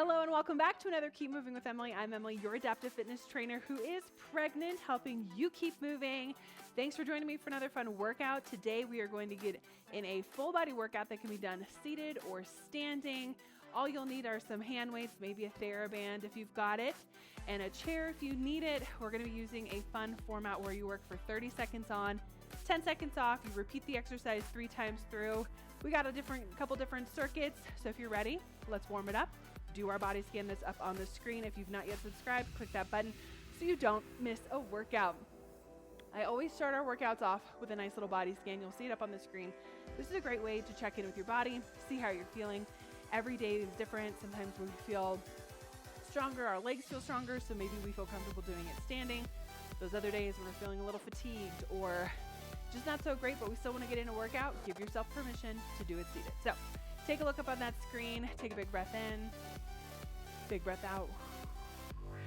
Hello and welcome back to another Keep Moving with Emily. I'm Emily, your adaptive fitness trainer who is pregnant, helping you keep moving. Thanks for joining me for another fun workout. Today we are going to get in a full body workout that can be done seated or standing. All you'll need are some hand weights, maybe a TheraBand if you've got it, and a chair if you need it. We're going to be using a fun format where you work for 30 seconds on, 10 seconds off. You repeat the exercise 3 times through. We got a couple different circuits, so if you're ready, let's warm it up. Do our body scan this up on the screen. If you've not yet subscribed, click that button so you don't miss a workout. I always start our workouts off with a nice little body scan. You'll see it up on the screen. This is a great way to check in with your body, see how you're feeling. Every day is different. Sometimes we feel stronger, our legs feel stronger, so maybe we feel comfortable doing it standing. Those other days when we're feeling a little fatigued or just not so great, but we still want to get in a workout, give yourself permission to do it seated. So take a look up on that screen, take a big breath in, big breath out.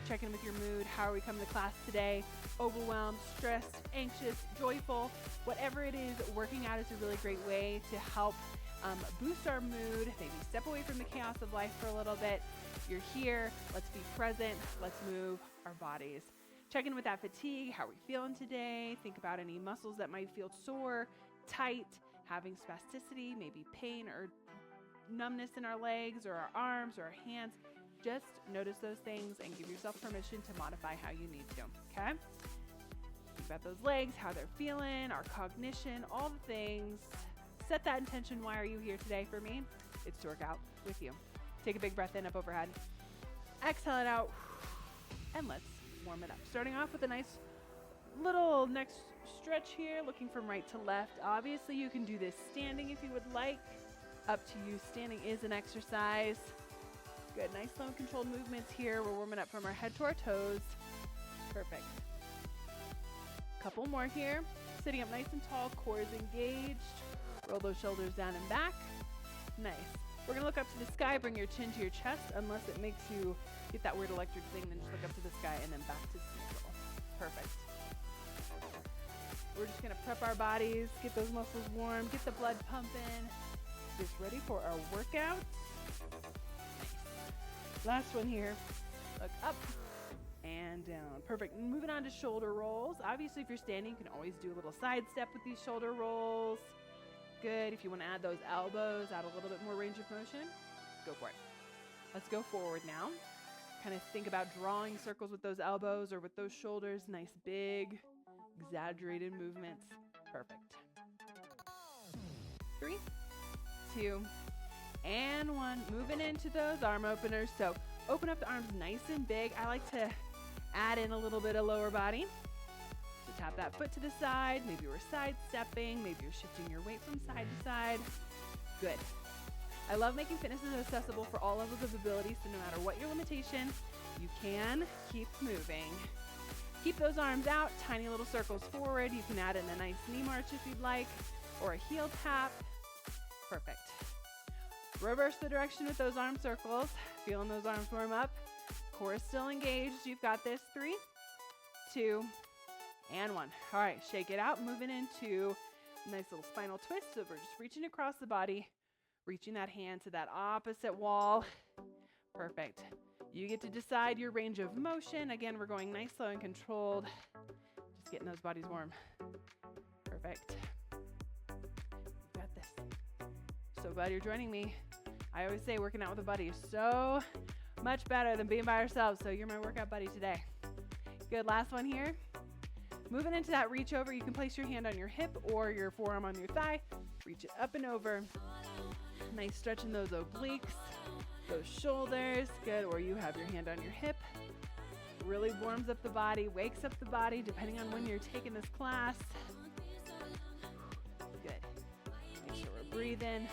Check in with your mood. How are we coming to class today? Overwhelmed, stressed, anxious, joyful, whatever it is, working out is a really great way to help boost our mood, maybe step away from the chaos of life for a little bit. You're here, let's be present, let's move our bodies. Check in with that fatigue, how are we feeling today? Think about any muscles that might feel sore, tight, having spasticity, maybe pain or numbness in our legs or our arms or our hands. Just notice those things and give yourself permission to modify how you need to, okay? Think about those legs, how they're feeling, our cognition, all the things. Set that intention. Why are you here today for me? It's to work out with you. Take a big breath in, up overhead. Exhale it out, and let's warm it up. Starting off with a nice little next stretch here, looking from right to left. Obviously, you can do this standing if you would like. Up to you. Standing is an exercise. Good, nice slow and controlled movements here. We're warming up from our head to our toes. Perfect. Couple more here. Sitting up nice and tall, core is engaged. Roll those shoulders down and back. Nice. We're gonna look up to the sky, bring your chin to your chest, unless it makes you get that weird electric thing, then just look up to the sky and then back to neutral. Perfect. We're just gonna prep our bodies, get those muscles warm, get the blood pumping. Just ready for our workout. Last one here. Look up and down. Perfect. Moving on to shoulder rolls. Obviously, if you're standing, you can always do a little side step with these shoulder rolls. Good. If you want to add those elbows, add a little bit more range of motion, go for it. Let's go forward now. Kind of think about drawing circles with those elbows or with those shoulders. Nice, big, exaggerated movements. Perfect. 3, 2, and 1. Moving into those arm openers. So open up the arms nice and big. I like to add in a little bit of lower body. So tap that foot to the side. Maybe we're side stepping. Maybe you're shifting your weight from side to side. Good. I love making fitness accessible for all levels of ability. So no matter what your limitation, you can keep moving. Keep those arms out. Tiny little circles forward. You can add in a nice knee march if you'd like, or a heel tap. Perfect. Reverse the direction with those arm circles. Feeling those arms warm up. Core is still engaged. You've got this. 3, 2, and 1. All right, shake it out. Moving into a nice little spinal twist. So we're just reaching across the body, reaching that hand to that opposite wall. Perfect. You get to decide your range of motion. Again, we're going nice, slow, and controlled. Just getting those bodies warm. Perfect. You got this. So glad you're joining me. I always say working out with a buddy is so much better than being by ourselves. So you're my workout buddy today. Good, last one here. Moving into that reach over, you can place your hand on your hip or your forearm on your thigh. Reach it up and over. Nice stretch in those obliques, those shoulders. Good, or you have your hand on your hip. Really warms up the body, wakes up the body, depending on when you're taking this class. Good. Make sure we're breathing.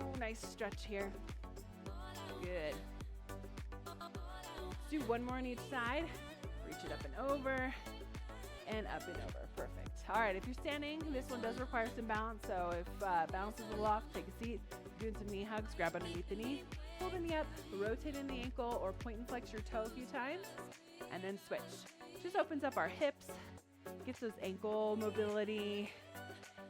Ooh, nice stretch here. Good. Let's do one more on each side. Reach it up and over, and up and over. Perfect. All right, if you're standing, this one does require some balance. So if balance is a little off, take a seat. Doing some knee hugs, grab underneath the knee, pull the knee up, rotate in the ankle, or point and flex your toe a few times, and then switch. Just opens up our hips, gets those ankle mobility,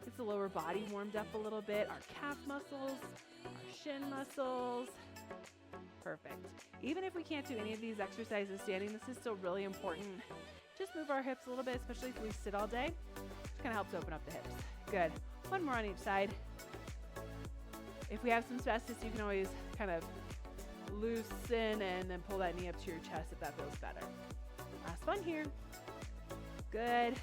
gets the lower body warmed up a little bit, our calf muscles, our shin muscles. Perfect. Even if we can't do any of these exercises standing, this is still really important. Just move our hips a little bit, especially if we sit all day. Just kind of helps open up the hips. Good. One more on each side. If we have some spasticity, you can always kind of loosen and then pull that knee up to your chest if that feels better. Last one here. Good.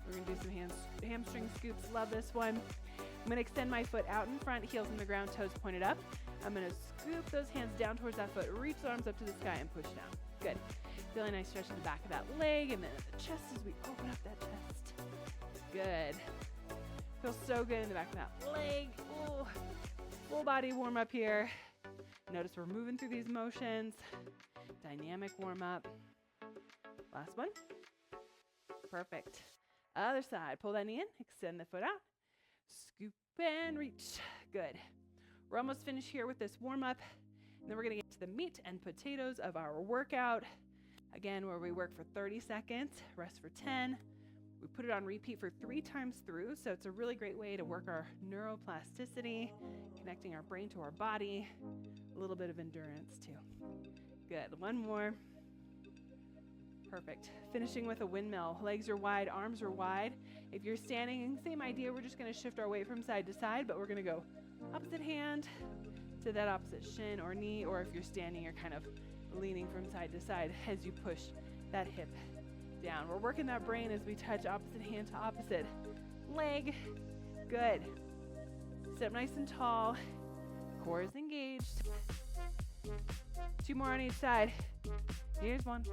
We're going to do some hamstring scoops. Love this one. I'm going to extend my foot out in front, heels in the ground, toes pointed up. I'm going to scoop those hands down towards that foot, reach the arms up to the sky and push down. Good. Feeling a nice stretch in the back of that leg and then at the chest as we open up that chest. Good. Feels so good in the back of that leg. Ooh. Full body warm up here. Notice we're moving through these motions. Dynamic warm up. Last one. Perfect. Other side. Pull that knee in. Extend the foot out. Scoop and reach. Good. We're almost finished here with this warm up. And then we're going to get to the meat and potatoes of our workout. Again, where we work for 30 seconds, rest for 10. We put it on repeat for 3 times through. So it's a really great way to work our neuroplasticity, connecting our brain to our body. A little bit of endurance too. Good. One more. Perfect. Finishing with a windmill. Legs are wide, arms are wide. If you're standing, same idea. We're just going to shift our weight from side to side, but we're going to go opposite hand to that opposite shin or knee, or if you're standing, you're kind of leaning from side to side as you push that hip down. We're working that brain as we touch opposite hand to opposite leg. Good. Sit up nice and tall. Core is engaged. 2 more on each side. Here's one.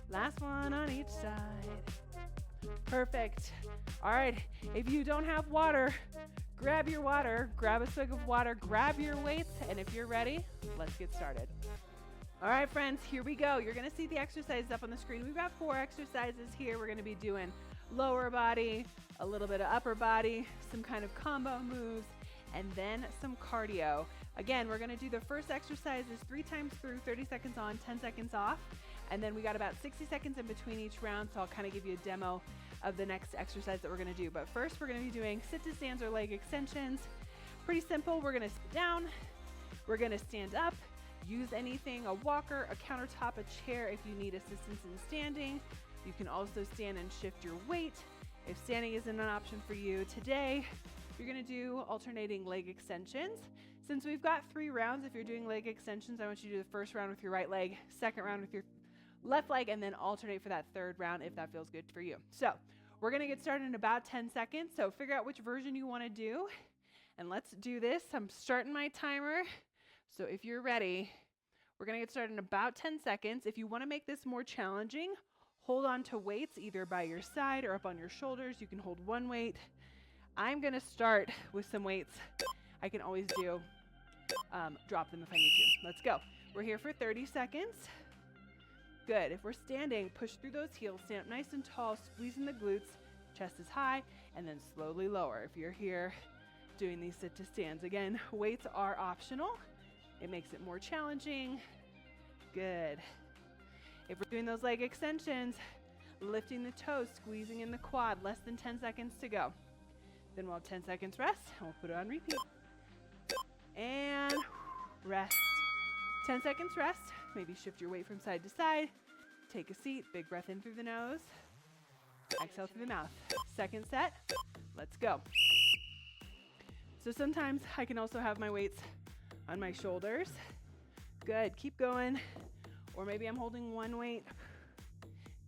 Last one on each side. Perfect. All right, if you don't have water, grab your water, grab a swig of water, grab your weights, and if you're ready, let's get started. All right, friends, here we go. You're gonna see the exercises up on the screen. We've got 4 exercises here. We're gonna be doing lower body, a little bit of upper body, some kind of combo moves, and then some cardio. Again, we're gonna do the first exercises 3 times through, 30 seconds on, 10 seconds off. And then we got about 60 seconds in between each round, so I'll kind of give you a demo of the next exercise that we're gonna do. But first, we're gonna be doing sit to stands or leg extensions. Pretty simple. We're gonna sit down, we're gonna stand up, use anything, a walker, a countertop, a chair if you need assistance in standing. You can also stand and shift your weight if standing isn't an option for you. Today, you're gonna do alternating leg extensions. Since we've got 3 rounds, if you're doing leg extensions, I want you to do the first round with your right leg, second round with your left leg, and then alternate for that 3rd round if that feels good for you. So we're gonna get started in about 10 seconds. So figure out which version you wanna do, and let's do this. I'm starting my timer. So if you're ready, we're gonna get started in about 10 seconds. If you wanna make this more challenging, hold on to weights either by your side or up on your shoulders. You can hold 1 weight. I'm gonna start with some weights. I can always do, drop them if I need to. Let's go. We're here for 30 seconds. Good. If we're standing, push through those heels, stand up nice and tall, squeezing the glutes, chest is high, and then slowly lower. If you're here doing these sit to stands, again, weights are optional. It makes it more challenging. Good. If we're doing those leg extensions, lifting the toes, squeezing in the quad, less than 10 seconds to go. Then we'll have 10 seconds rest, and we'll put it on repeat. And rest. 10 seconds rest. Maybe shift your weight from side to side. Take a seat. Big breath in through the nose. Exhale through the mouth. Second set. Let's go. So sometimes I can also have my weights on my shoulders. Good. Keep going. Or maybe I'm holding 1 weight.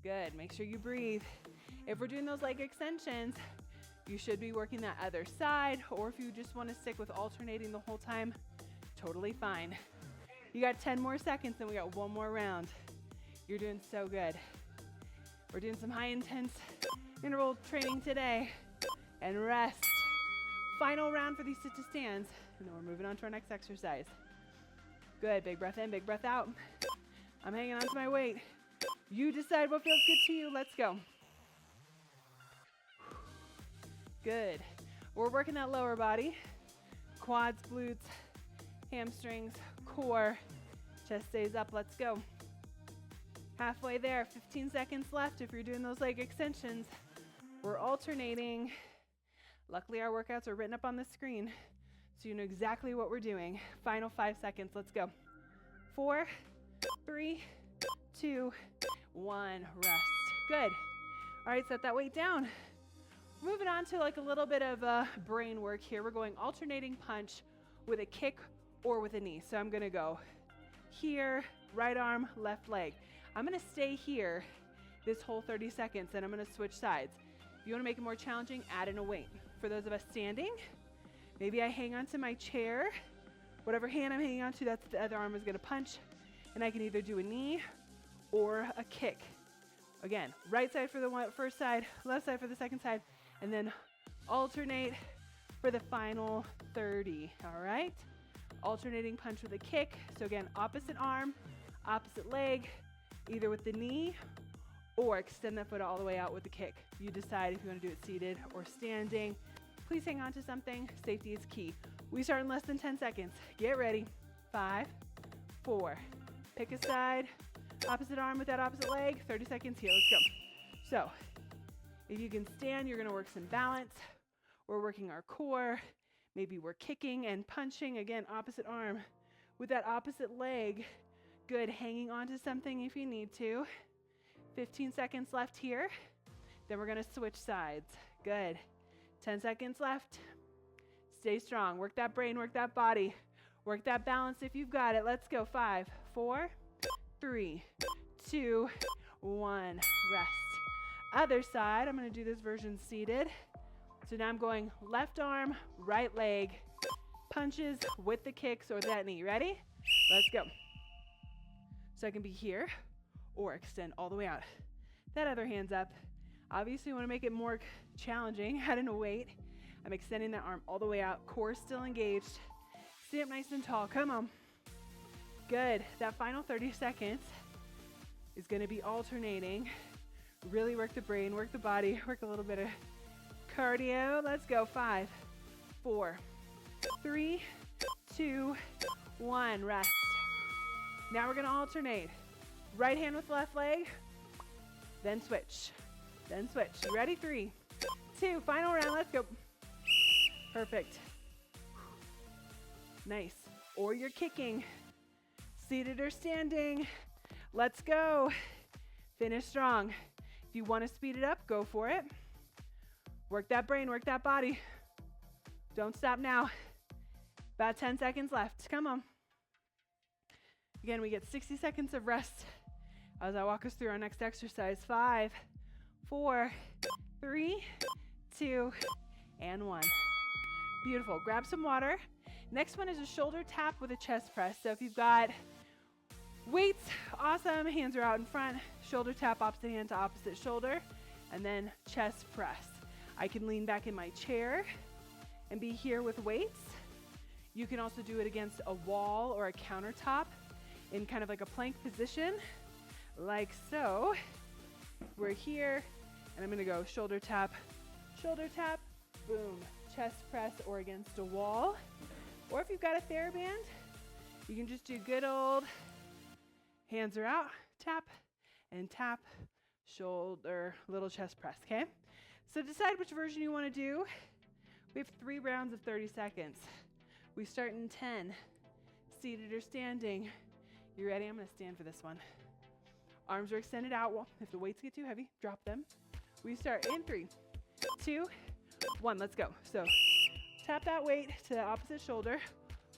Good. Make sure you breathe. If we're doing those leg extensions, you should be working that other side, or if you just want to stick with alternating the whole time, totally fine. You got 10 more seconds and we got 1 more round. You're doing so good. We're doing some high intense interval training today. And rest. Final round for these sit to stands. And then we're moving on to our next exercise. Good, big breath in, big breath out. I'm hanging on to my weight. You decide what feels good to you. Let's go. Good. We're working that lower body. Quads, glutes, hamstrings, core. Chest stays up. Let's go. Halfway there. 15 seconds left if you're doing those leg extensions. We're alternating. Luckily, our workouts are written up on the screen, so you know exactly what we're doing. Final 5 seconds. Let's go. 4, 3, 2, 1. Rest. Good. All right, set that weight down. Moving on to like a little bit of brain work here. We're going alternating punch with a kick or with a knee. So I'm going to go here, right arm, left leg. I'm going to stay here this whole 30 seconds, and I'm going to switch sides. If you want to make it more challenging, add in a weight. For those of us standing, maybe I hang onto my chair. Whatever hand I'm hanging onto, that's the other arm is going to punch, and I can either do a knee or a kick. Again, right side for the first side, left side for the second side, and then alternate for the final 30, all right? Alternating punch with a kick. So again, opposite arm, opposite leg, either with the knee or extend that foot all the way out with the kick. You decide if you want to do it seated or standing. Please hang on to something. Safety is key. We start in less than 10 seconds. Get ready. 5, 4, pick a side, opposite arm with that opposite leg, 30 seconds here. Let's go. So if you can stand, you're going to work some balance. We're working our core. Maybe we're kicking and punching. Again, opposite arm with that opposite leg. Good. Hanging onto something if you need to. 15 seconds left here. Then we're going to switch sides. Good. 10 seconds left. Stay strong. Work that brain, work that body. Work that balance if you've got it. Let's go. 5, 4, 3, 2, 1. Rest. Other side. I'm going to do this version seated. So now I'm going left arm, right leg, punches with the kicks or that knee. Ready? Let's go. So I can be here or extend all the way out. That other hand's up. Obviously, you want to make it more challenging. Add in a weight. I'm extending that arm all the way out. Core still engaged. Stay up nice and tall. Come on. Good. That final 30 seconds is going to be alternating. Really work the brain, work the body, work a little bit of cardio. Let's go. 5, 4, 3, 2, 1. Rest. Now we're going to alternate. Right hand with left leg, then switch, then switch. You ready? 3, 2, final round. Let's go. Perfect. Nice. Or you're kicking, seated or standing. Let's go. Finish strong. If you want to speed it up, go for it. Work that brain, work that body. Don't stop now. About 10 seconds left. Come on. Again, we get 60 seconds of rest as I walk us through our next exercise. 5, 4, 3, 2, and 1. Beautiful. Grab some water. Next one is a shoulder tap with a chest press. So if you've got weights, awesome. Hands are out in front. Shoulder tap, opposite hand to opposite shoulder, and then chest press. I can lean back in my chair and be here with weights. You can also do it against a wall or a countertop in kind of like a plank position, like so. We're here, and I'm going to go shoulder tap, boom, chest press, or against a wall. Or if you've got a TheraBand, you can just do good old hands are out, tap, and tap, shoulder, little chest press, okay? So decide which version you want to do. We have 3 rounds of 30 seconds. We start in 10, seated or standing. You ready? I'm going to stand for this one. Arms are extended out. Well, if the weights get too heavy, drop them. We start in 3, 2, 1. Let's go. So tap that weight to the opposite shoulder.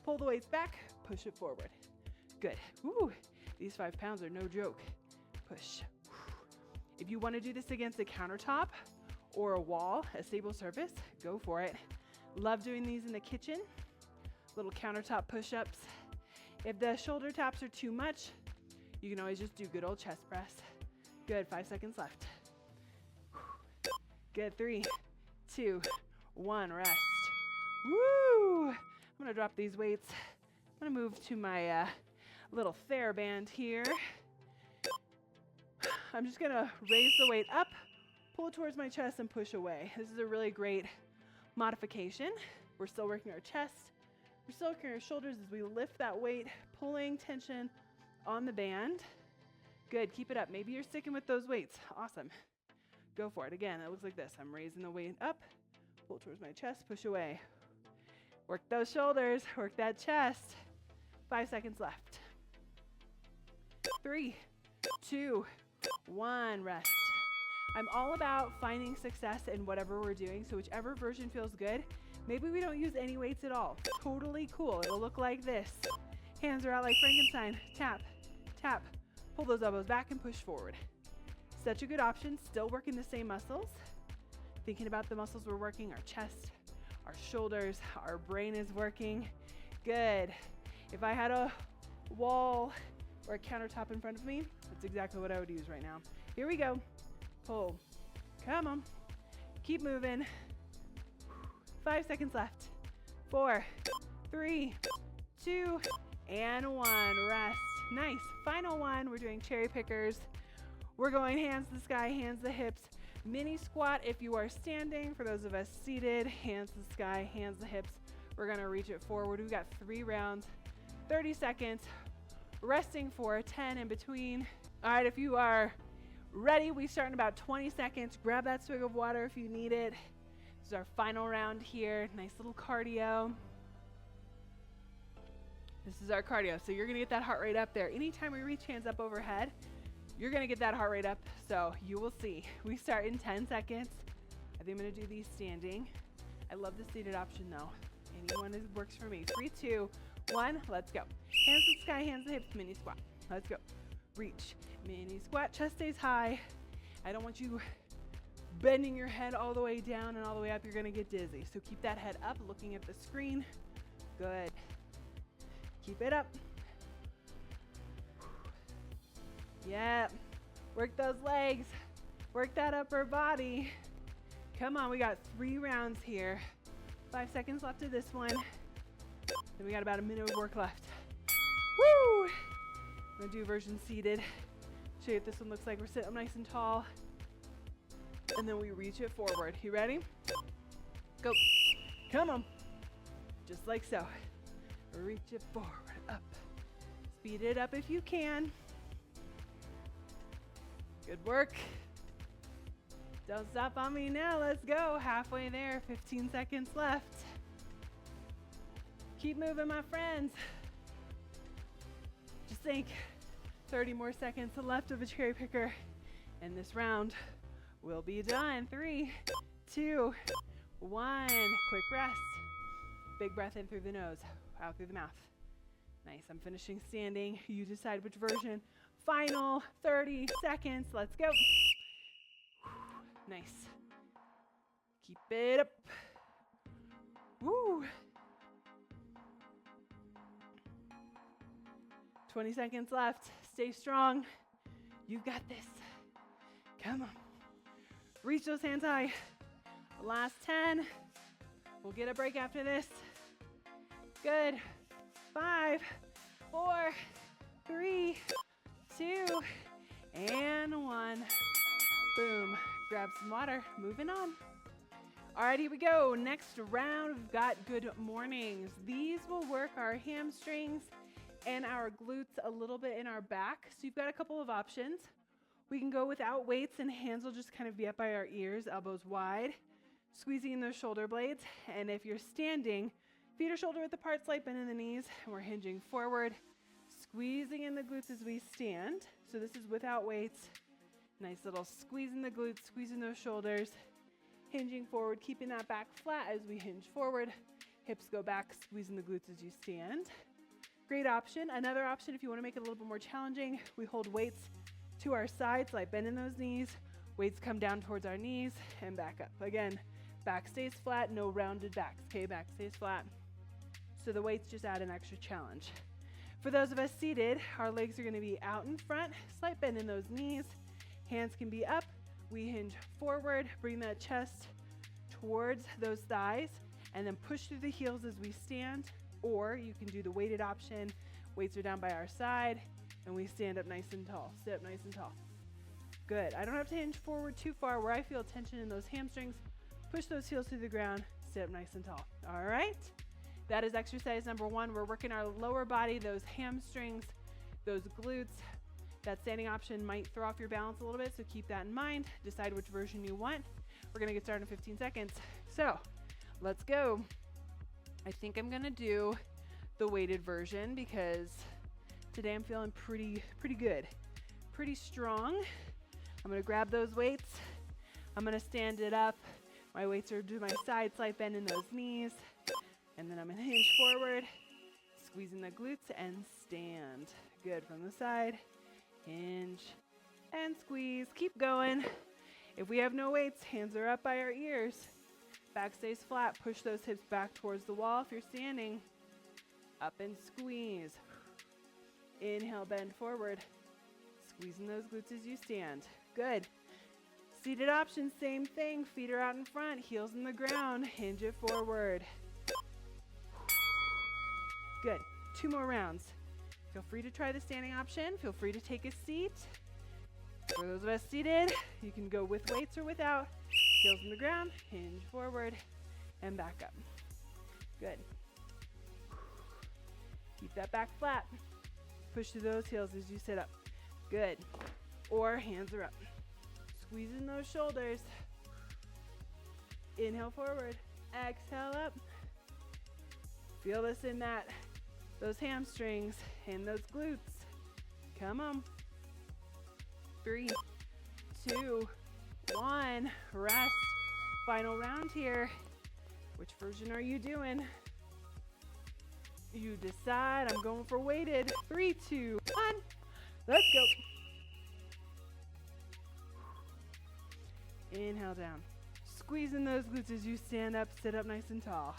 Pull the weights back. Push it forward. Good. Woo. These 5 pounds are no joke. Push. If you want to do this against a countertop or a wall, a stable surface, go for it. Love doing these in the kitchen. Little countertop push-ups. If the shoulder taps are too much, you can always just do good old chest press. Good. 5 seconds left. Good. 3, 2, 1. Rest. Woo! I'm going to drop these weights. I'm going to move to my little TheraBand here. I'm just going to raise the weight up, pull it towards my chest, and push away. This is a really great modification. We're still working our chest. We're still working our shoulders as we lift that weight, pulling tension on the band. Good. Keep it up. Maybe you're sticking with those weights. Awesome. Go for it. Again, it looks like this. I'm raising the weight up, pull it towards my chest, push away. Work those shoulders, work that chest. 5 seconds left. 3, 2, 1, rest. I'm all about finding success in whatever we're doing, so whichever version feels good. Maybe we don't use any weights at all. Totally cool. It'll look like this. Hands are out like Frankenstein. Tap, tap. Pull those elbows back and push forward. Such a good option. Still working the same muscles. Thinking about the muscles we're working, our chest, our shoulders, our brain is working. Good. If I had a wall or a countertop in front of me, that's exactly what I would use right now. Here we go. Pull. Come on. Keep moving. 5 seconds left. 4, 3, 2, and 1. Rest. Nice. Final one. We're doing cherry pickers. We're going hands to the sky, hands to the hips. Mini squat if you are standing. For those of us seated, hands to the sky, hands to the hips. We're going to reach it forward. We've got 3 rounds, 30 seconds. Resting for 10 in between. All right, if you are ready, we start in about 20 seconds. Grab that swig of water if you need it. This is our final round here. Nice little cardio. This is our cardio. So you're going to get that heart rate up there. Anytime we reach hands up overhead, you're going to get that heart rate up. So you will see. We start in 10 seconds. I think I'm going to do these standing. I love the seated option though. Anyone works for me. 3, 2, 1. Let's go. Hands to the sky, hands to the hips, mini squat. Let's go. Reach. Mini squat, chest stays high. I don't want you bending your head all the way down and all the way up. You're going to get dizzy. So keep that head up, looking at the screen. Good. Keep it up. Yeah. Work those legs. Work that upper body. Come on, we got 3 rounds here. 5 seconds left of this one. Then we got about a minute of work left. Woo! I'm gonna do version seated. Show you what this one looks like. We're sitting up nice and tall. And then we reach it forward. You ready? Go. Come on. Just like so. Reach it forward, up. Speed it up if you can. Good work. Don't stop on me now. Let's go. Halfway there. 15 seconds left. Keep moving, my friends. Just think, 30 more seconds left of a cherry picker, and this round will be done. 3, 2, 1. Quick rest. Big breath in through the nose, out through the mouth. Nice. I'm finishing standing. You decide which version. Final 30 seconds. Let's go. Nice. Keep it up. Woo. 20 seconds left. Stay strong. You got this. Come on. Reach those hands high. Last 10. We'll get a break after this. Good. 5, 4, 3, 2, and 1. Boom. Grab some water. Moving on. All right, here we go. Next round, we've got good mornings. These will work our hamstrings and our glutes a little bit in our back. So you've got a couple of options. We can go without weights and hands will just kind of be up by our ears, elbows wide, squeezing in those shoulder blades. And if you're standing, feet are shoulder width apart, slight bend in the knees, and we're hinging forward, squeezing in the glutes as we stand. So this is without weights. Nice little squeeze in the glutes, squeezing those shoulders, hinging forward, keeping that back flat as we hinge forward. Hips go back, squeezing the glutes as you stand. Great option. Another option, if you want to make it a little bit more challenging, we hold weights to our sides, like bend in those knees. Weights come down towards our knees and back up. Again, back stays flat, no rounded backs. Okay, back stays flat. So the weights just add an extra challenge. For those of us seated, our legs are going to be out in front, slight bend in those knees. Hands can be up. We hinge forward, bring that chest towards those thighs, and then push through the heels as we stand. Or you can do the weighted option. Weights are down by our side, and we stand up nice and tall. Sit up nice and tall. Good. I don't have to hinge forward too far where I feel tension in those hamstrings. Push those heels to the ground. Sit up nice and tall. All right. That is exercise number 1. We're working our lower body, those hamstrings, those glutes. That standing option might throw off your balance a little bit, so keep that in mind. Decide which version you want. We're going to get started in 15 seconds. So let's go. I think I'm gonna do the weighted version because today I'm feeling pretty good, pretty strong. I'm gonna grab those weights. I'm gonna stand it up. My weights are to my side, slight bend in those knees. And then I'm gonna hinge forward, squeezing the glutes and stand. Good, from the side, hinge and squeeze. Keep going. If we have no weights, hands are up by our ears. Back stays flat, push those hips back towards the wall if you're standing. Up and squeeze. Inhale, bend forward. Squeezing those glutes as you stand. Good. Seated option, same thing. Feet are out in front, heels in the ground. Hinge it forward. Good. 2 more rounds. Feel free to try the standing option. Feel free to take a seat. For those of us seated, you can go with weights or without. Heels in the ground, hinge forward, and back up. Good. Keep that back flat. Push through those heels as you sit up. Good. Or hands are up. Squeezing those shoulders. Inhale forward. Exhale up. Feel this in those hamstrings and those glutes. Come on. 3, 2, 1. Rest. Final round here. Which version are you doing? You decide. I'm going for weighted. 3, 2, 1. Let's go. Inhale down. Squeezing those glutes as you stand up, sit up nice and tall.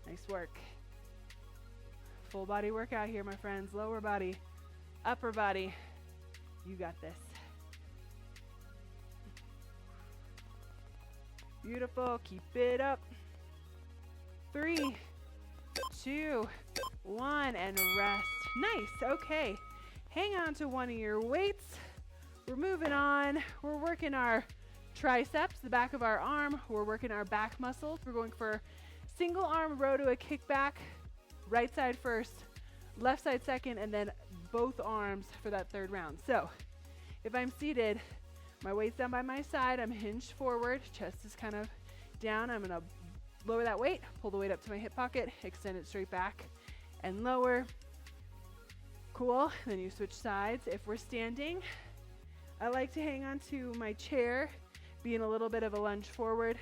Nice work. Full body workout here, my friends. Lower body, upper body. You got this. Beautiful. Keep it up. 3, 2, 1, and rest. Nice. Okay. Hang on to one of your weights. We're moving on. We're working our triceps, the back of our arm. We're working our back muscles. We're going for single arm row to a kickback. Right side first, left side second, and then both arms for that third round. So if I'm seated, my weight's down by my side. I'm hinged forward. Chest is kind of down. I'm going to lower that weight, pull the weight up to my hip pocket, extend it straight back, and lower. Cool. Then you switch sides. If we're standing, I like to hang on to my chair, be in a little bit of a lunge forward,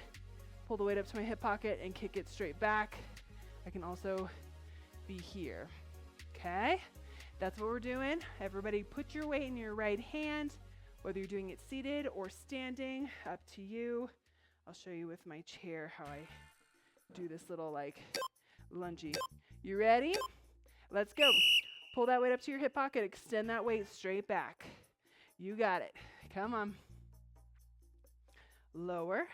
pull the weight up to my hip pocket and kick it straight back. I can also be here. Okay? That's what we're doing. Everybody put your weight in your right hand, whether you're doing it seated or standing, up to you. I'll show you with my chair how I do this little like lungy. You ready? Let's go. Pull that weight up to your hip pocket, extend that weight straight back. You got it. Come on. Lower.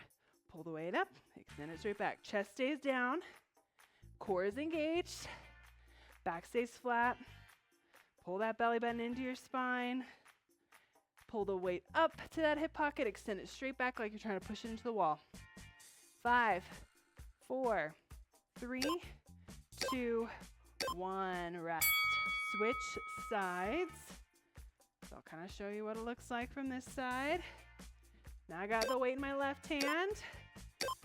Pull the weight up. Extend it straight back. Chest stays down. Core is engaged. Back stays flat. Pull that belly button into your spine. Pull the weight up to that hip pocket. Extend it straight back like you're trying to push it into the wall. 5, 4, 3, 2, 1. Rest. Switch sides. So I'll kind of show you what it looks like from this side. Now I got the weight in my left hand.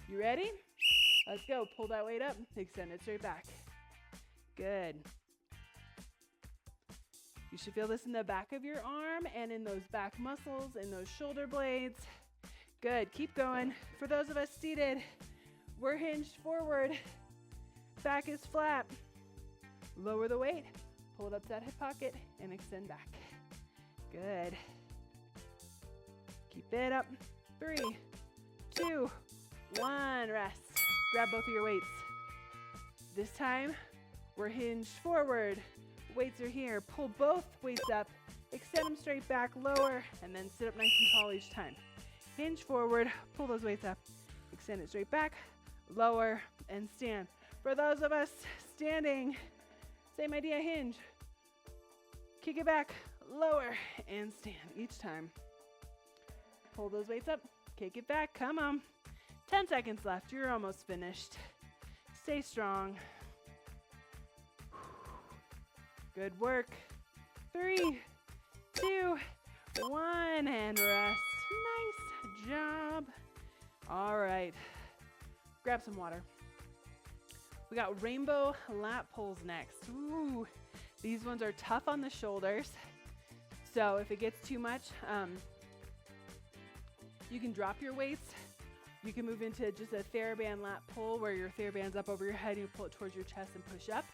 You ready? Let's go. Pull that weight up. Extend it straight back. Good. You should feel this in the back of your arm and in those back muscles and those shoulder blades. Good. Keep going. For those of us seated, we're hinged forward. Back is flat. Lower the weight. Pull it up to that hip pocket and extend back. Good. Keep it up. 3, 2, 1. Rest. Grab both of your weights. This time, we're hinged forward. Weights are here. Pull both weights up. Extend them straight back, lower, and then sit up nice and tall each time. Hinge forward. Pull those weights up. Extend it straight back, lower, and stand. For those of us standing, same idea, hinge. Kick it back, lower, and stand each time. Pull those weights up, kick it back, come on. 10 seconds left, you're almost finished. Stay strong. Good work. 3, 2, 1, and rest. Nice job. All right. grab some water. We got rainbow lat pulls next. Ooh, these ones are tough on the shoulders. So if it gets too much, you can drop your weights. You can move into just a TheraBand lat pull where your TheraBand's up over your head and you pull it towards your chest and push up.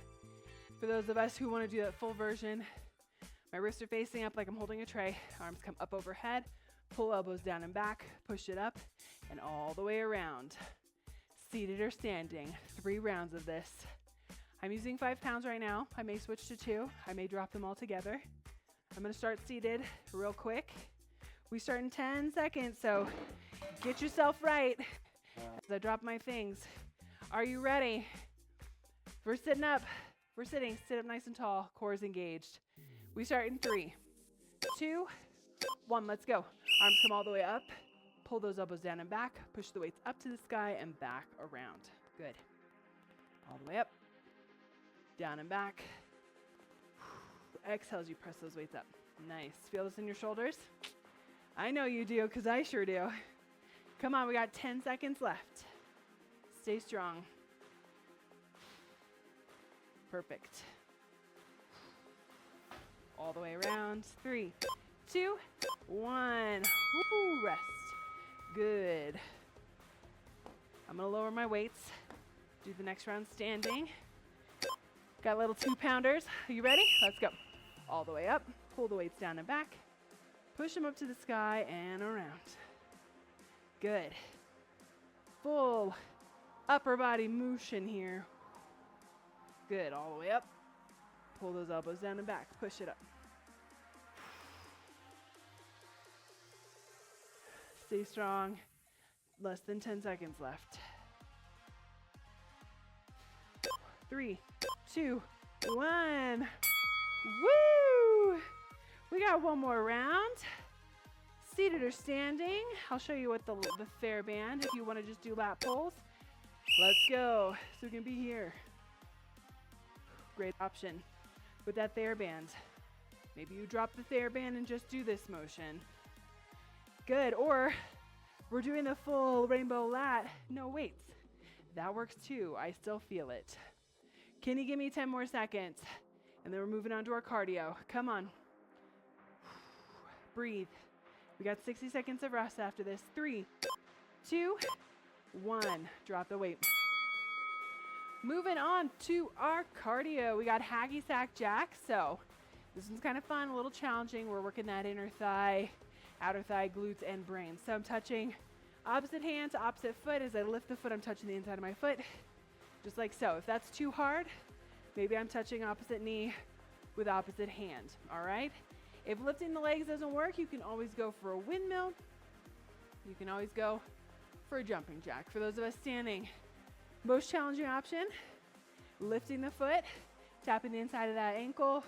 For those of us who want to do that full version, my wrists are facing up like I'm holding a tray. Arms come up overhead, pull elbows down and back, push it up and all the way around. Seated or standing, 3 rounds of this. I'm using 5 pounds right now. I may switch to 2. I may drop them all together. I'm gonna start seated real quick. We start in 10 seconds, so get yourself right as I drop my things. Are you ready? We're sitting up. We're sitting. Sit up nice and tall. Core is engaged. We start in 3, 2, 1. Let's go. Arms come all the way up. Pull those elbows down and back. Push the weights up to the sky and back around. Good. All the way up. Down and back. Exhale as you press those weights up. Nice. Feel this in your shoulders? I know you do, because I sure do. Come on, we got 10 seconds left. Stay strong. Perfect. All the way around. 3, 2, 1. Woo, rest. Good. I'm going to lower my weights. Do the next round standing. Got little 2-pounders. Are you ready? Let's go. All the way up. Pull the weights down and back. Push them up to the sky and around. Good. Full upper body motion here. Good. All the way up. Pull those elbows down and back. Push it up. Stay strong. Less than 10 seconds left. 3, 2, 1. Woo! We got one more round. Seated or standing. I'll show you what the TheraBand, if you want to just do lat pulls. Let's go. So we can be here. Great option with that TheraBand. Maybe you drop the TheraBand and just do this motion. Good. Or we're doing the full rainbow lat, no weights. That works too. I still feel it. Can you give me 10 more seconds? And then we're moving on to our cardio. Come on. Breathe. We got 60 seconds of rest after this. 3, 2, 1. Drop the weight. Moving on to our cardio. We got hacky sack jack. So this one's kind of fun, a little challenging. We're working that inner thigh, outer thigh, glutes, and brain. So I'm touching opposite hand to opposite foot. As I lift the foot, I'm touching the inside of my foot, just like so. If that's too hard, maybe I'm touching opposite knee with opposite hand, all right? If lifting the legs doesn't work, you can always go for a windmill. You can always go for a jumping jack. For those of us standing, most challenging option, lifting the foot, tapping the inside of that ankle.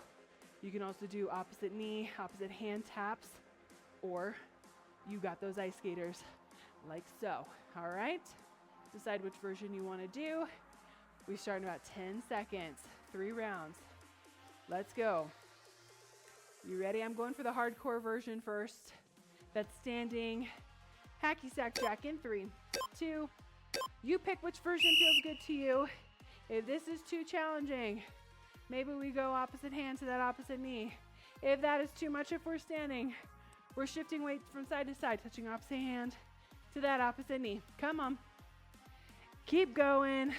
You can also do opposite knee, opposite hand taps, or you got those ice skaters like so, all right? Decide which version you want to do. We start in about 10 seconds, 3 rounds. Let's go. You ready? I'm going for the hardcore version first. That's standing hacky sack jack in 3, 2. You pick which version feels good to you. If this is too challenging, maybe we go opposite hand to that opposite knee. If that is too much, if we're standing, we're shifting weights from side to side, touching opposite hand to that opposite knee. Come on. Keep going.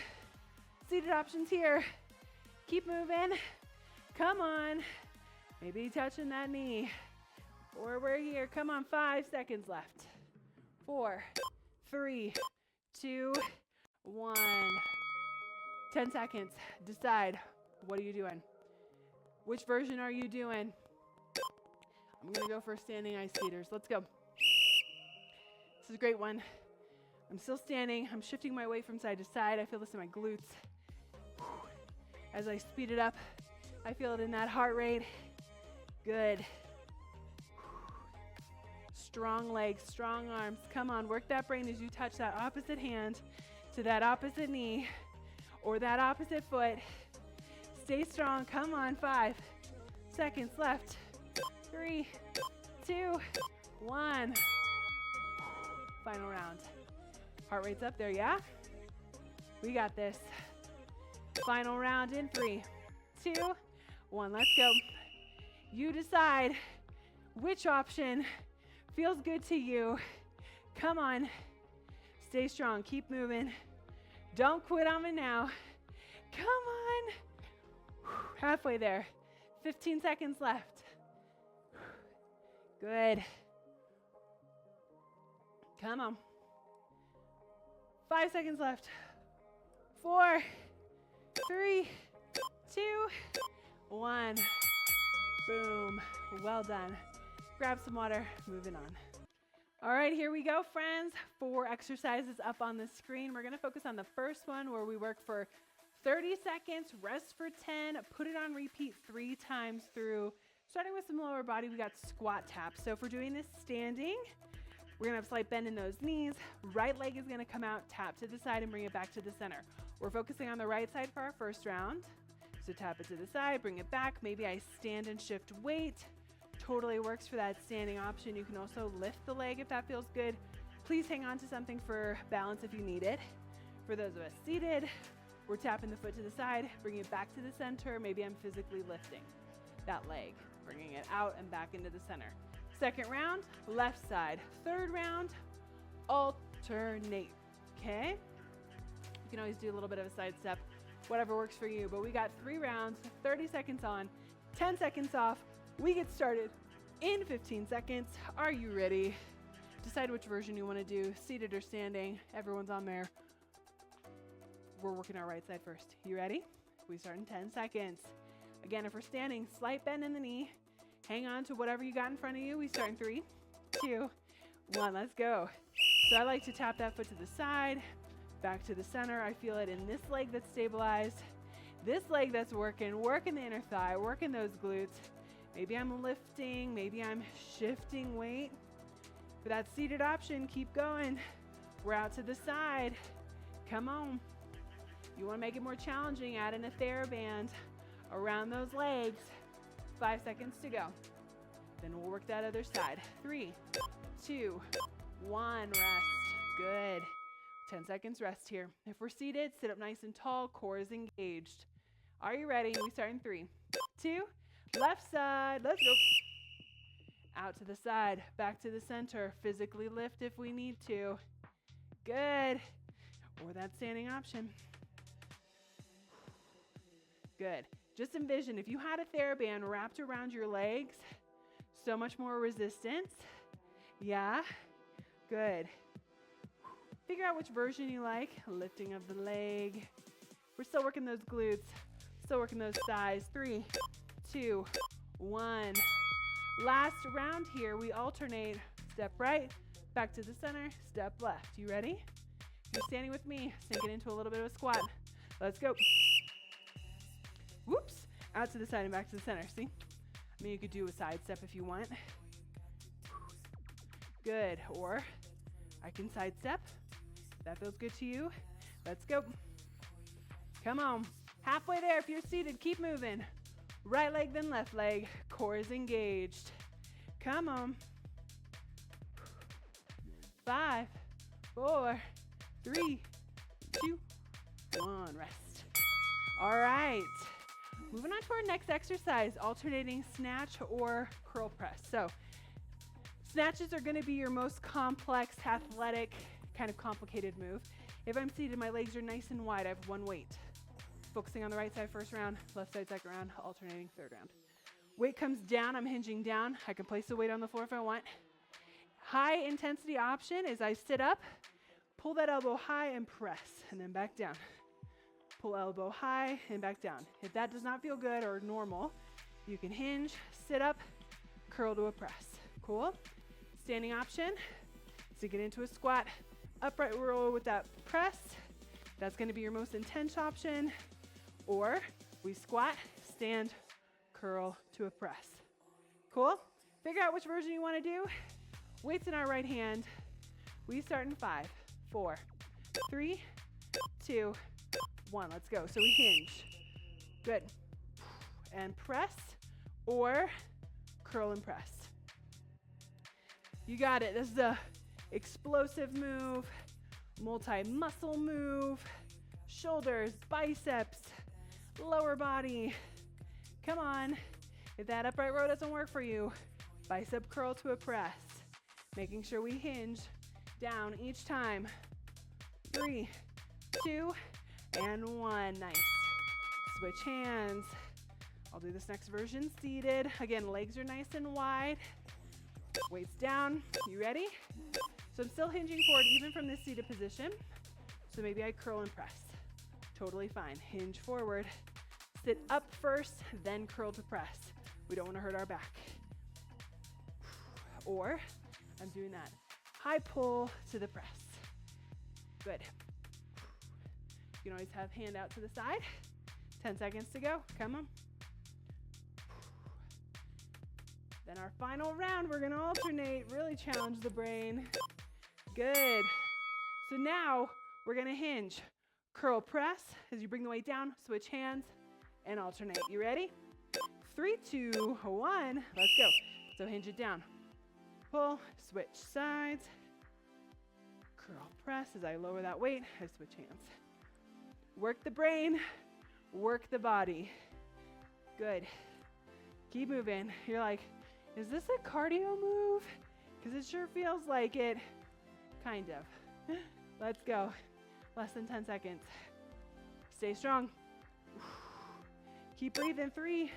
Seated options here. Keep moving. Come on. Maybe touching that knee. Or we're here. Come on, 5 seconds left. 4, 3, 2, 1. 10 seconds. Decide. What are you doing? Which version are you doing? I'm going to go for standing ice skaters. Let's go. This is a great one. I'm still standing. I'm shifting my weight from side to side. I feel this in my glutes. As I speed it up, I feel it in that heart rate. Good. Strong legs, strong arms. Come on, work that brain as you touch that opposite hand to that opposite knee or that opposite foot. Stay strong. Come on, 5 seconds left. 3, 2, 1. Final round. Heart rate's up there, yeah? We got this. Final round in 3, 2, 1. Let's go. You decide which option feels good to you. Come on. Stay strong. Keep moving. Don't quit on me now. Come on. Halfway there. 15 seconds left. Good. Come on. 5 seconds left. 4, 3, 2, 1. Boom. Well done. Grab some water. Moving on. All right, here we go, friends. 4 exercises up on the screen. We're going to focus on the first one where we work for 30 seconds, rest for 10, put it on repeat 3 times through. Starting with some lower body, we got squat taps. So if we're doing this standing, we're going to have a slight bend in those knees. Right leg is going to come out, tap to the side, and bring it back to the center. We're focusing on the right side for our first round. So tap it to the side, bring it back. Maybe I stand and shift weight. Totally works for that standing option. You can also lift the leg if that feels good. Please hang on to something for balance if you need it. For those of us seated, we're tapping the foot to the side, bringing it back to the center. Maybe I'm physically lifting that leg, bringing it out and back into the center. Second round, left side. Third round, alternate, okay? You can always do a little bit of a side step, whatever works for you. But we got 3 rounds, 30 seconds on, 10 seconds off. We get started in 15 seconds. Are you ready? Decide which version you want to do, seated or standing. Everyone's on there. We're working our right side first. You ready? We start in 10 seconds. Again, if we're standing, slight bend in the knee. Hang on to whatever you got in front of you. We start in 3, 2, 1. Let's go. So I like to tap that foot to the side, back to the center. I feel it in this leg that's stabilized, this leg that's working the inner thigh, working those glutes. Maybe I'm lifting, maybe I'm shifting weight. For that seated option, keep going. We're out to the side. Come on. You want to make it more challenging, add in a TheraBand around those legs. 5 seconds to go. Then we'll work that other side. 3, 2, 1, rest. Good. 10 seconds rest here. If we're seated, sit up nice and tall, core is engaged. Are you ready? We start in 3, 2, left side, let's go. Out to the side, back to the center. Physically lift if we need to. Good. Or that standing option. Good. Just envision if you had a TheraBand wrapped around your legs, so much more resistance. Yeah? Good. Figure out which version you like. Lifting of the leg. We're still working those glutes, still working those thighs. 3, 2, 1. Last round here, we alternate. Step right, back to the center, step left. You ready? If you're standing with me, sink it into a little bit of a squat. Let's go. Whoops. Out to the side and back to the center. See? I mean, you could do a side step if you want. Good. Or I can side step. That feels good to you. Let's go. Come on. Halfway there. If you're seated, keep moving. Right leg, then left leg. Core is engaged. Come on. 5, 4, 3, 2, 1. Rest. All right. Moving on to our next exercise, alternating snatch or curl press. So snatches are going to be your most complex, athletic, kind of complicated move. If I'm seated, my legs are nice and wide. I have one weight. Focusing on the right side first round, left side second round, alternating third round. Weight comes down, I'm hinging down. I can place the weight on the floor if I want. High intensity option is I sit up, pull that elbow high and press, and then back down. Pull elbow high and back down. If that does not feel good or normal, you can hinge, sit up, curl to a press. Cool? Standing option, so get into a squat, upright roll with that press. That's going to be your most intense option. Or we squat, stand, curl to a press. Cool? Figure out which version you want to do. Weights in our right hand. We start in 5, 4, 3, 2, 1. Let's go. So we hinge. Good. And press or curl and press. You got it. This is a explosive move, multi-muscle move. shoulders, biceps, lower body. Come on. If that upright row doesn't work for you, bicep curl to a press. Making sure we hinge down each time. 3, 2, and 1. Nice. Switch hands. I'll do this next version seated. Again, legs are nice and wide. Weights down. You ready? So I'm still hinging forward even from this seated position. So maybe I curl and press. Totally fine. Hinge forward. Sit up first, then curl to press. We don't want to hurt our back. Or I'm doing that high pull to the press. Good. You can always have hand out to the side. 10 seconds to go. Come on. Then our final round, we're gonna alternate, really challenge the brain. Good. So now we're gonna hinge. Curl press as you bring the weight down, switch hands, and alternate. You ready? 3, 2, 1, let's go. So hinge it down. Pull, switch sides. Curl press as I lower that weight, I switch hands. Work the brain, work the body. Good. Keep moving. You're like, is this a cardio move? Because it sure feels like it. Kind of. Let's go. Less than 10 seconds. Stay strong. Keep breathing. 3,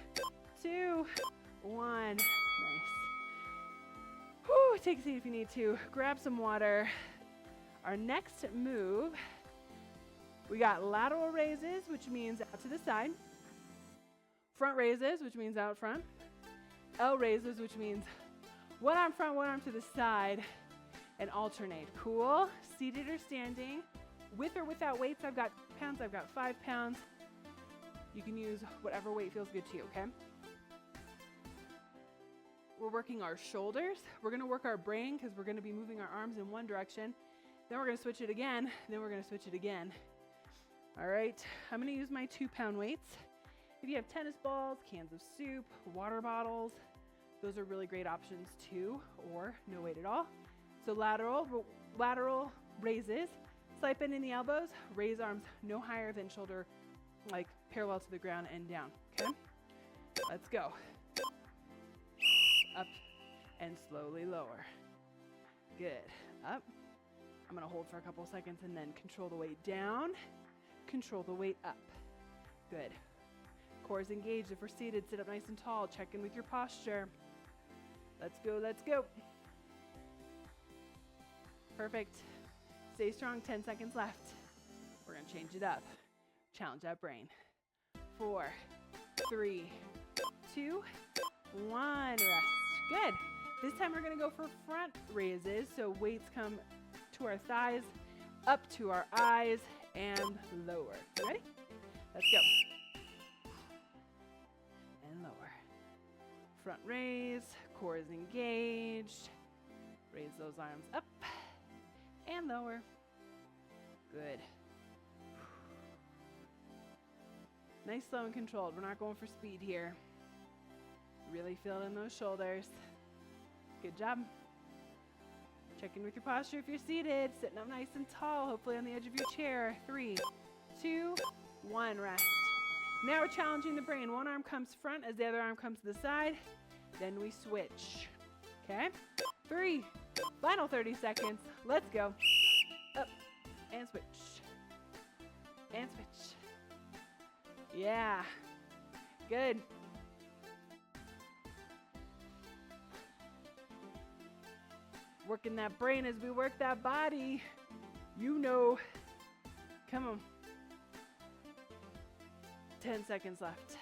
2, 1. Nice. Whew, take a seat if you need to. Grab some water. Our next move, we got lateral raises, which means out to the side. Front raises, which means out front. L raises, which means one arm front, one arm to the side, and alternate. Cool. Seated or standing. With or without weights, I've got pounds, I've got 5 pounds. You can use whatever weight feels good to you, okay? We're working our shoulders. We're gonna work our brain because we're gonna be moving our arms in one direction. Then we're gonna switch it again. Then we're gonna switch it again. All right, I'm gonna use my 2-pound weights. If you have tennis balls, cans of soup, water bottles, those are really great options too, or no weight at all. So lateral raises, slight bend in the elbows, raise arms no higher than shoulder, like parallel to the ground and down, okay? Let's go. Up and slowly lower. Good, up. I'm gonna hold for a couple seconds and then control the weight down, control the weight up. Good. Core is engaged. If we're seated, sit up nice and tall. Check in with your posture. Let's go, let's go. Perfect. Stay strong, 10 seconds left. We're gonna change it up. Challenge that brain. 4, 3, 2, 1, rest. Good. This time we're gonna go for front raises. So weights come to our thighs, up to our eyes, and lower. You ready? Let's go. And lower. Front raise, core is engaged. Raise those arms up and lower. Good. Nice, slow, and controlled. We're not going for speed here. Really feel it in those shoulders. Good job. Check in with your posture if you're seated. Sitting up nice and tall, hopefully on the edge of your chair. 3, 2, 1, rest. Now we're challenging the brain. One arm comes front as the other arm comes to the side. Then we switch. Okay? 3, final 30 seconds. Let's go. Up and switch. And switch. Yeah. Good. Working that brain as we work that body. You know. Come on. 10 seconds left.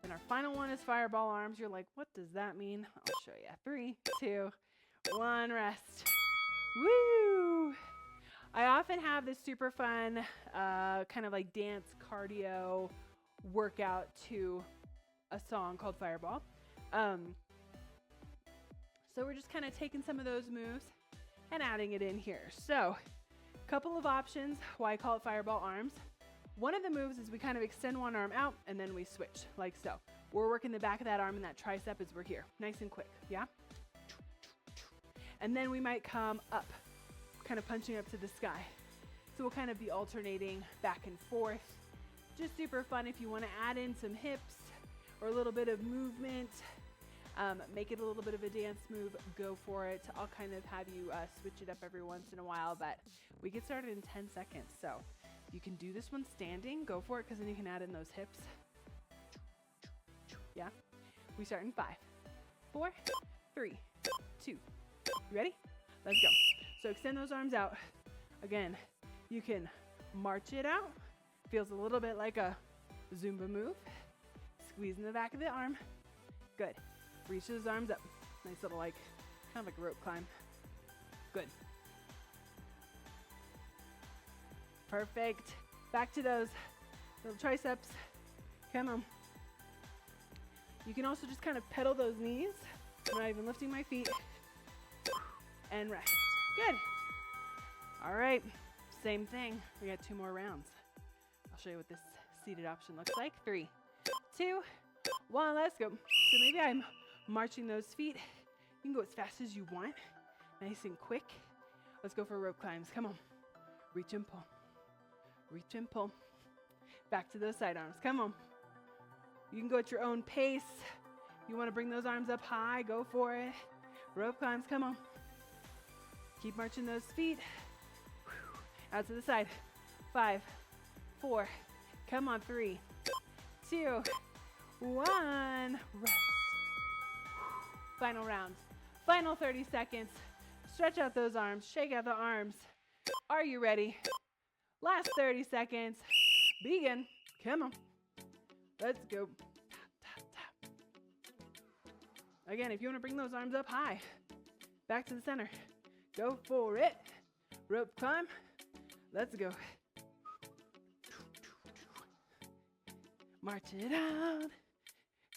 And our final one is fireball arms. You're like, what does that mean? I'll show you. 3, 2, 1, rest. Woo! I often have this super fun kind of like dance cardio workout to a song called Fireball. So we're just kind of taking some of those moves and adding it in here. So a couple of options why I call it Fireball arms. One of the moves is we kind of extend one arm out and then we switch like so. We're working the back of that arm and that tricep as we're here. Nice and quick, yeah? And then we might come up, kind of punching up to the sky. So we'll kind of be alternating back and forth. Just super fun. If you want to add in some hips or a little bit of movement, make it a little bit of a dance move, go for it. I'll kind of have you switch it up every once in a while, but we get started in 10 seconds. So you can do this one standing, go for it, because then you can add in those hips. Yeah. We start in 5, 4, 3, 2. You ready? Let's go. So extend those arms out. Again, you can march it out. Feels a little bit like a Zumba move. Squeeze in the back of the arm. Good. Reach those arms up. Nice little kind of like a rope climb. Good. Perfect. Back to those little triceps. Come on. You can also just kind of pedal those knees. I'm not even lifting my feet. And rest. Good. All right. Same thing. We got 2 more rounds. I'll show you what this seated option looks like. 3, 2, 1. Let's go. So maybe I'm marching those feet. You can go as fast as you want. Nice and quick. Let's go for rope climbs. Come on. Reach and pull. Reach and pull. Back to those side arms. Come on. You can go at your own pace. You want to bring those arms up high, go for it. Rope climbs, come on. Keep marching those feet. Out to the side. 5, 4, come on, 3, 2, 1. Rest. Final round. Final 30 seconds. Stretch out those arms, shake out the arms. Are you ready? Last 30 seconds. Begin. Come on. Let's go. Again, if you want to bring those arms up high, back to the center. Go for it. Rope climb. Let's go. March it out.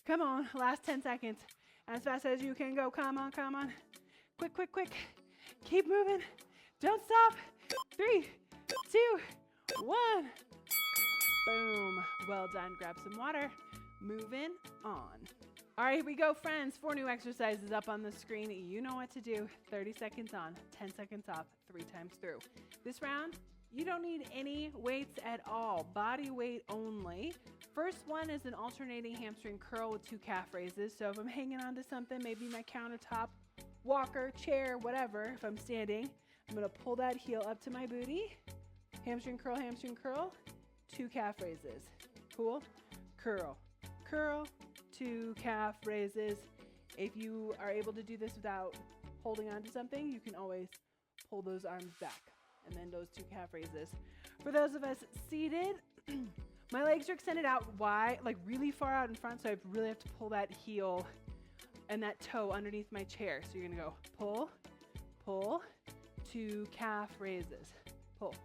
Come on, last 10 seconds. As fast as you can go. Come on, come on. Quick, quick, quick. Keep moving. Don't stop. 3, 2, 1. Boom. Well done. Grab some water. Moving on. All right, here we go, friends. 4 new exercises up on the screen. You know what to do. 30 seconds on, 10 seconds off, 3 times through. This round, you don't need any weights at all. Body weight only. First one is an alternating hamstring curl with 2 calf raises. So if I'm hanging onto something, maybe my countertop, walker, chair, whatever, if I'm standing, I'm going to pull that heel up to my booty. Hamstring curl, 2 calf raises. Cool? Curl, curl, 2 calf raises. If you are able to do this without holding on to something, you can always pull those arms back. And then those 2 calf raises. For those of us seated, my legs are extended out wide, like really far out in front, so I really have to pull that heel and that toe underneath my chair. So you're gonna go pull, pull, 2 calf raises. Pull,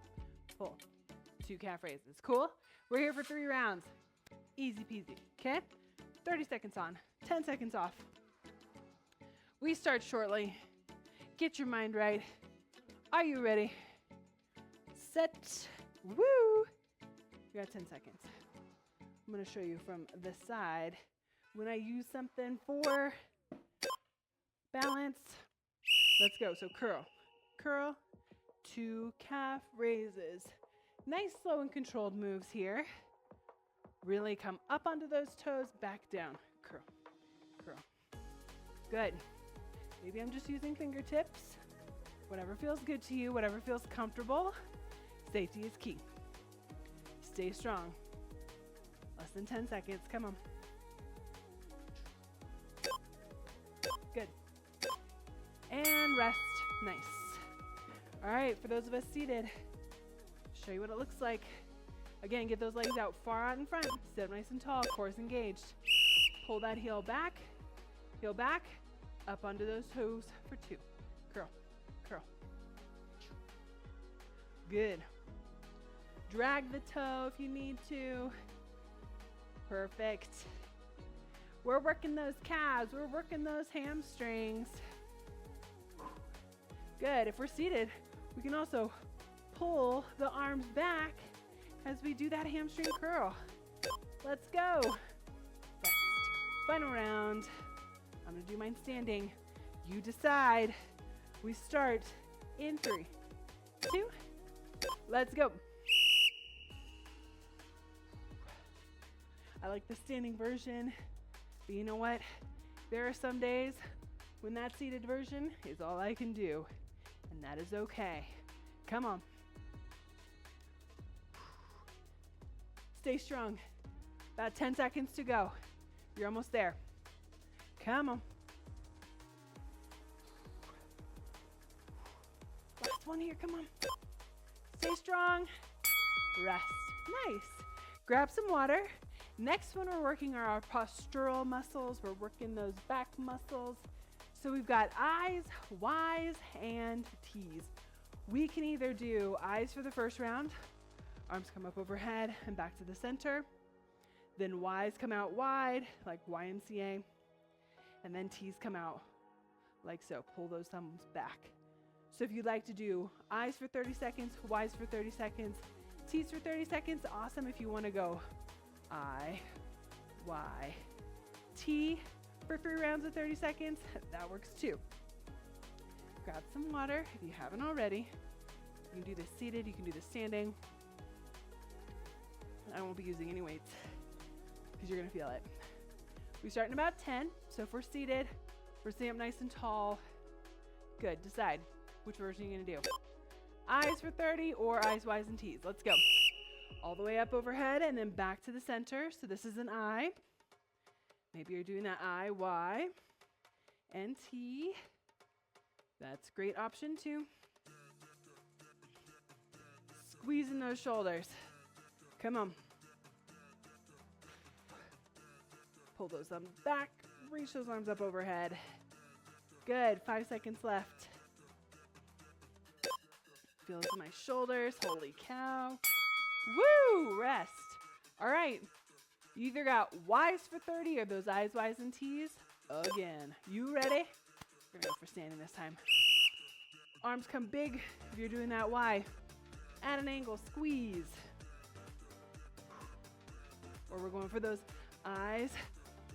pull, 2 calf raises. Cool? We're here for 3 rounds. Easy peasy, okay? 30 seconds on, 10 seconds off. We start shortly. Get your mind right. Are you ready? Set. Woo! You got 10 seconds. I'm going to show you from the side. When I use something for balance, let's go. So curl, curl, 2 calf raises. Nice, slow, and controlled moves here. Really come up onto those toes, back down. Curl, curl. Good. Maybe I'm just using fingertips. Whatever feels good to you, whatever feels comfortable. Safety is key. Stay strong. Less than 10 seconds. Come on. Good. And rest. Nice. All right, for those of us seated, show you what it looks like. Again, get those legs out far out in front. Sit up nice and tall, core is engaged. Pull that heel back, up onto those toes for 2. Curl, curl. Good. Drag the toe if you need to. Perfect. We're working those calves. We're working those hamstrings. Good. If we're seated, we can also pull the arms back as we do that hamstring curl. Let's go. Rest. Final round. I'm gonna do mine standing. You decide. We start in 3, 2, Let's go. I like the standing version, but you know what? There are some days when that seated version is all I can do, and that is okay. Come on. Stay strong. About 10 seconds to go. You're almost there. Come on. Last one here, come on. Stay strong. Rest. Nice. Grab some water. Next one, we're working our postural muscles. We're working those back muscles. So we've got I's, Y's, and T's. We can either do I's for the first round, arms come up overhead and back to the center. Then Y's come out wide, like YMCA. And then T's come out like so. Pull those thumbs back. So if you'd like to do I's for 30 seconds, Y's for 30 seconds, T's for 30 seconds, awesome. If you want to go I, Y, T for 3 rounds of 30 seconds, that works too. Grab some water if you haven't already. You can do this seated, you can do this standing. I won't be using any weights because you're going to feel it. We start in about 10. So if we're seated, we're sitting up nice and tall. Good. Decide which version you're going to do. I's for 30 or I's, Y's, and T's. Let's go. All the way up overhead and then back to the center. So this is an I. Maybe you're doing that I, Y, and T. That's a great option too. Squeezing those shoulders. Come on. Pull those thumbs back. Reach those arms up overhead. Good. 5 seconds left. Feel into my shoulders. Holy cow. Woo! Rest. All right. You either got Y's for 30 or those I's, Y's, and T's. Again. You ready? We're going to go for standing this time. Arms come big if you're doing that Y. At an angle, squeeze. Or we're going for those I's,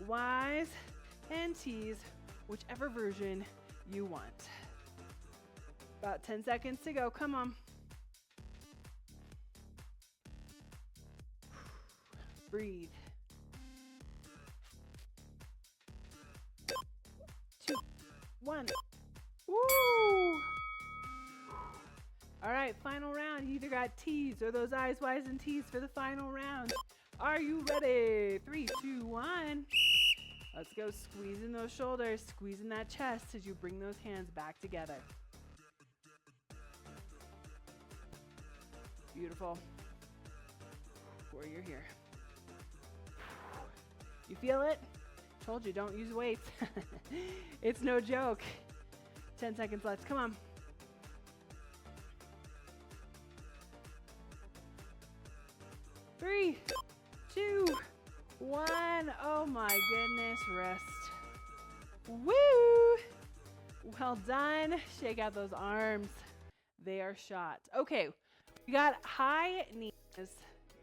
Y's, and T's, whichever version you want. About 10 seconds to go. Come on. Breathe. 2, 1. Woo! All right, final round. You either got T's or those I's, Y's, and T's for the final round. Are you ready? 3, 2, 1. Let's go. Squeezing those shoulders, squeezing that chest as you bring those hands back together. Beautiful. Warrior here. You feel it? Told you, don't use weights. It's no joke. 10 seconds left. Come on. Three, 2, 1. Oh my goodness. Rest. Woo! Well done. Shake out those arms. They are shot. Okay. We got high knees.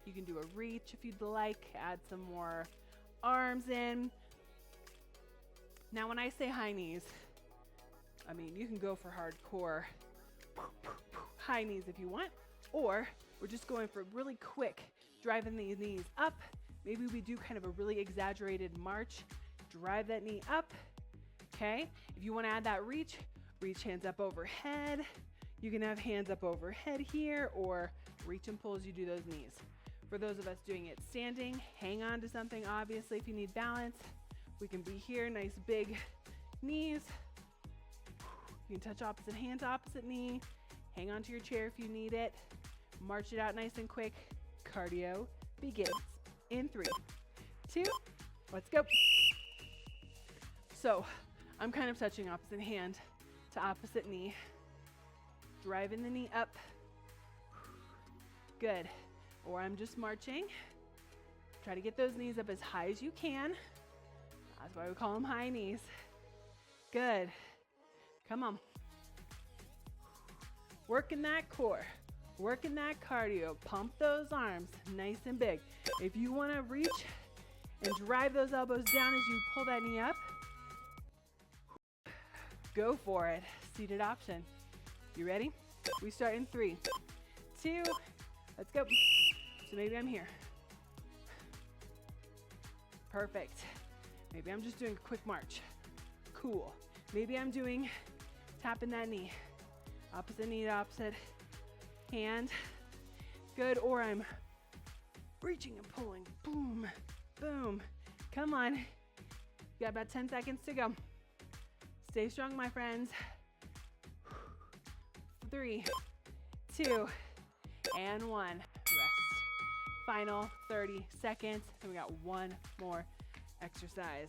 You can do a reach if you'd like. Add some more arms in. Now, when I say high knees, I mean, you can go for hardcore high knees if you want, or we're just going for really quick, driving these knees up. Maybe we do kind of a really exaggerated march. Drive that knee up, okay? If you want to add that reach hands up overhead. You can have hands up overhead here, or reach and pull as you do those knees. For those of us doing it standing, hang on to something, obviously, if you need balance. We can be here, nice big knees. You can touch opposite hand to opposite knee. Hang on to your chair if you need it. March it out nice and quick. Cardio begins in 3, 2, let's go. So I'm kind of touching opposite hand to opposite knee. Driving the knee up. Good. Or I'm just marching. Try to get those knees up as high as you can. That's why we call them high knees. Good. Come on. Working that core. Working that cardio. Pump those arms nice and big. If you want to reach and drive those elbows down as you pull that knee up, go for it. Seated option. You ready? We start in 3, 2. Let's go. So maybe I'm here. Perfect. Maybe I'm just doing a quick march. Cool. Maybe I'm doing tapping that knee. Opposite knee to opposite hand. Good. Or I'm reaching and pulling. Boom, boom. Come on. You got about 10 seconds to go. Stay strong, my friends. 3, 2, and 1. Rest. Final 30 seconds. And we got one more exercise.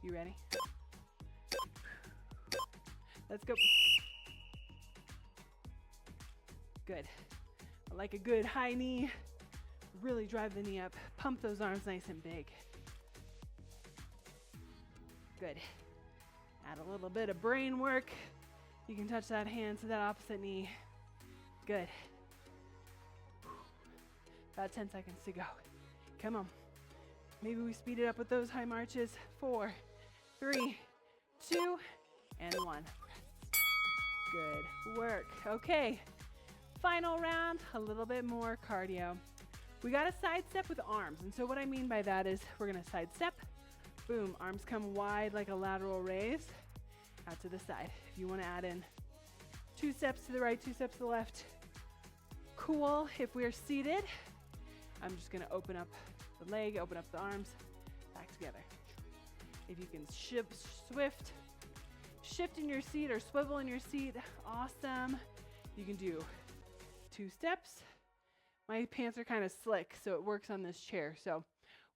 You ready? Let's go. Good. I like a good high knee. Really drive the knee up. Pump those arms nice and big. Good. Add a little bit of brain work. You can touch that hand to that opposite knee. Good. About 10 seconds to go. Come on. Maybe we speed it up with those high marches. 4, 3, 2, and 1. Good work. Okay. Final round, a little bit more cardio. We got a side step with arms. And so what I mean by that is we're going to side step. Boom. Arms come wide like a lateral raise. Out to the side. If you want to add in 2 steps to the right, 2 steps to the left. Cool. If we're seated, I'm just going to open up the leg, open up the arms, back together. If you can shift in your seat or swivel in your seat, awesome. You can do 2 steps. My pants are kind of slick, so it works on this chair. So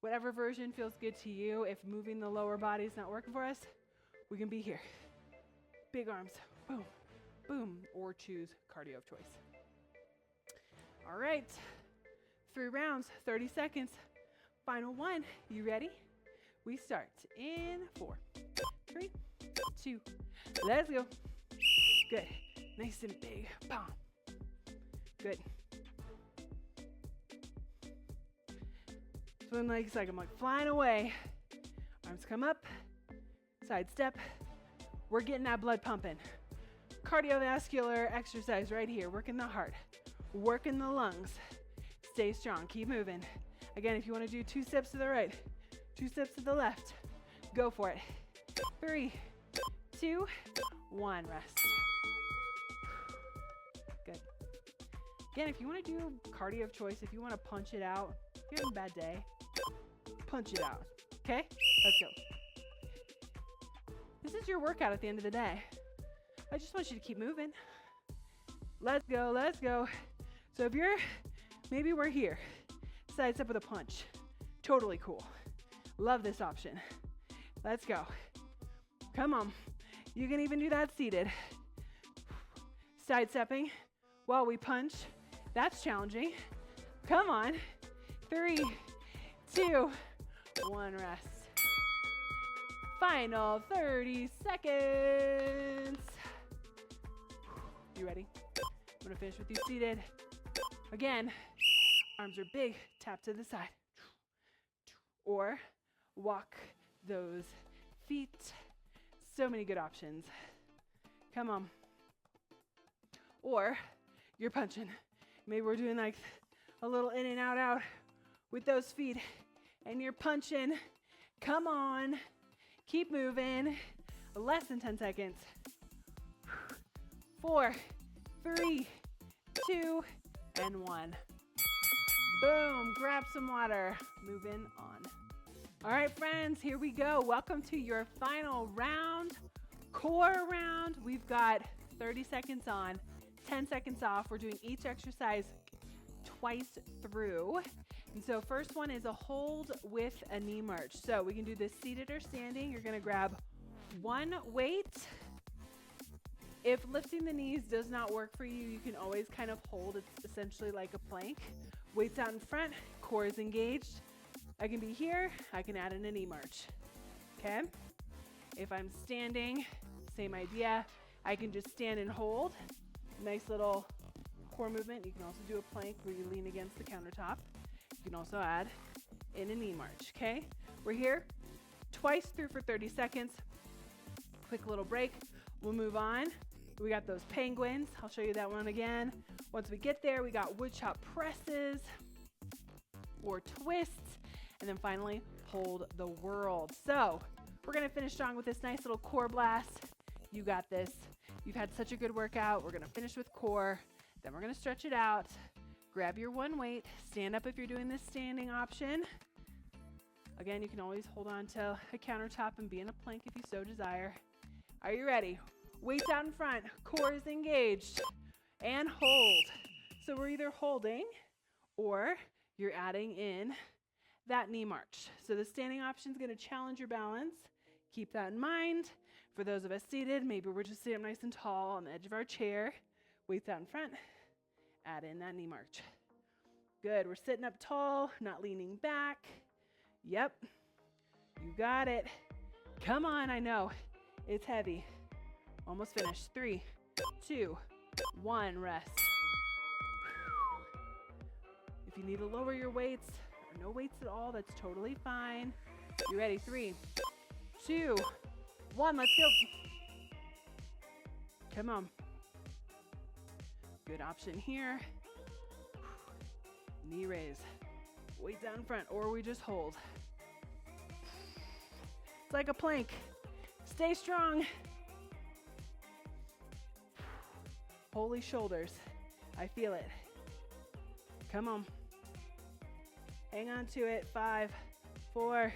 whatever version feels good to you. If moving the lower body is not working for us, we can be here. Big arms, boom, boom, or choose cardio of choice. All right, 3 rounds, 30 seconds. Final one, you ready? We start in 4, 3, 2, let's go. Good, nice and big, boom. Good. Swim legs like I'm like flying away. Arms come up, side step. We're getting that blood pumping. Cardiovascular exercise right here. Working the heart, working the lungs. Stay strong, keep moving. Again, if you want to do 2 steps to the right, 2 steps to the left, go for it. 3, 2, 1, rest. Good. Again, if you want to do cardio of choice, if you want to punch it out, if you're having a bad day, punch it out. Okay? Let's go. This is your workout at the end of the day. I just want you to keep moving. Let's go, let's go. So if maybe we're here, side step with a punch. Totally cool. Love this option. Let's go. Come on. You can even do that seated. Side stepping while we punch. That's challenging. Come on. 3, 2, 1, rest. Final 30 seconds. You ready? I'm gonna finish with you seated. Again, arms are big, tap to the side. Or walk those feet. So many good options. Come on. Or you're punching. Maybe we're doing like a little in and out with those feet. And you're punching. Come on. Keep moving. Less than 10 seconds. 4, 3, 2, and 1. Boom. Grab some water. Moving on. All right, friends, here we go. Welcome to your final round, core round. We've got 30 seconds on, 10 seconds off. We're doing each exercise twice through. And so first one is a hold with a knee march. So we can do this seated or standing. You're gonna grab one weight. If lifting the knees does not work for you, you can always kind of hold. It's essentially like a plank. Weights out in front, core is engaged. I can be here, I can add in a knee march, okay? If I'm standing, same idea. I can just stand and hold. Nice little core movement. You can also do a plank where you lean against the countertop. You can also add in a knee march, okay? We're here twice through for 30 seconds. Quick little break. We'll move on We got those penguins. I'll show you that one again. Once we get there, we got wood chop presses or twists, and then finally hold the world. So we're gonna finish strong with this nice little core blast. You got this. You've had such a good workout. We're gonna finish with core, then we're gonna stretch it out. Grab your one weight, stand up if you're doing this standing option. Again, you can always hold on to a countertop and be in a plank if you so desire. Are you ready? Weights out in front, core is engaged, and hold. So we're either holding or you're adding in that knee march. So the standing option is going to challenge your balance. Keep that in mind. For those of us seated, maybe we're just sitting up nice and tall on the edge of our chair. Weights out in front, add in that knee march. Good, we're sitting up tall, not leaning back. Yep, you got it. Come on, I know, it's heavy. Almost finished. 3, 2, 1, rest. If you need to lower your weights or no weights at all, that's totally fine. You ready? 3, 2, 1, let's go. Come on. Good option here. Knee raise. Weight down front, or we just hold. It's like a plank. Stay strong. Holy shoulders. I feel it. Come on. Hang on to it. 5, 4,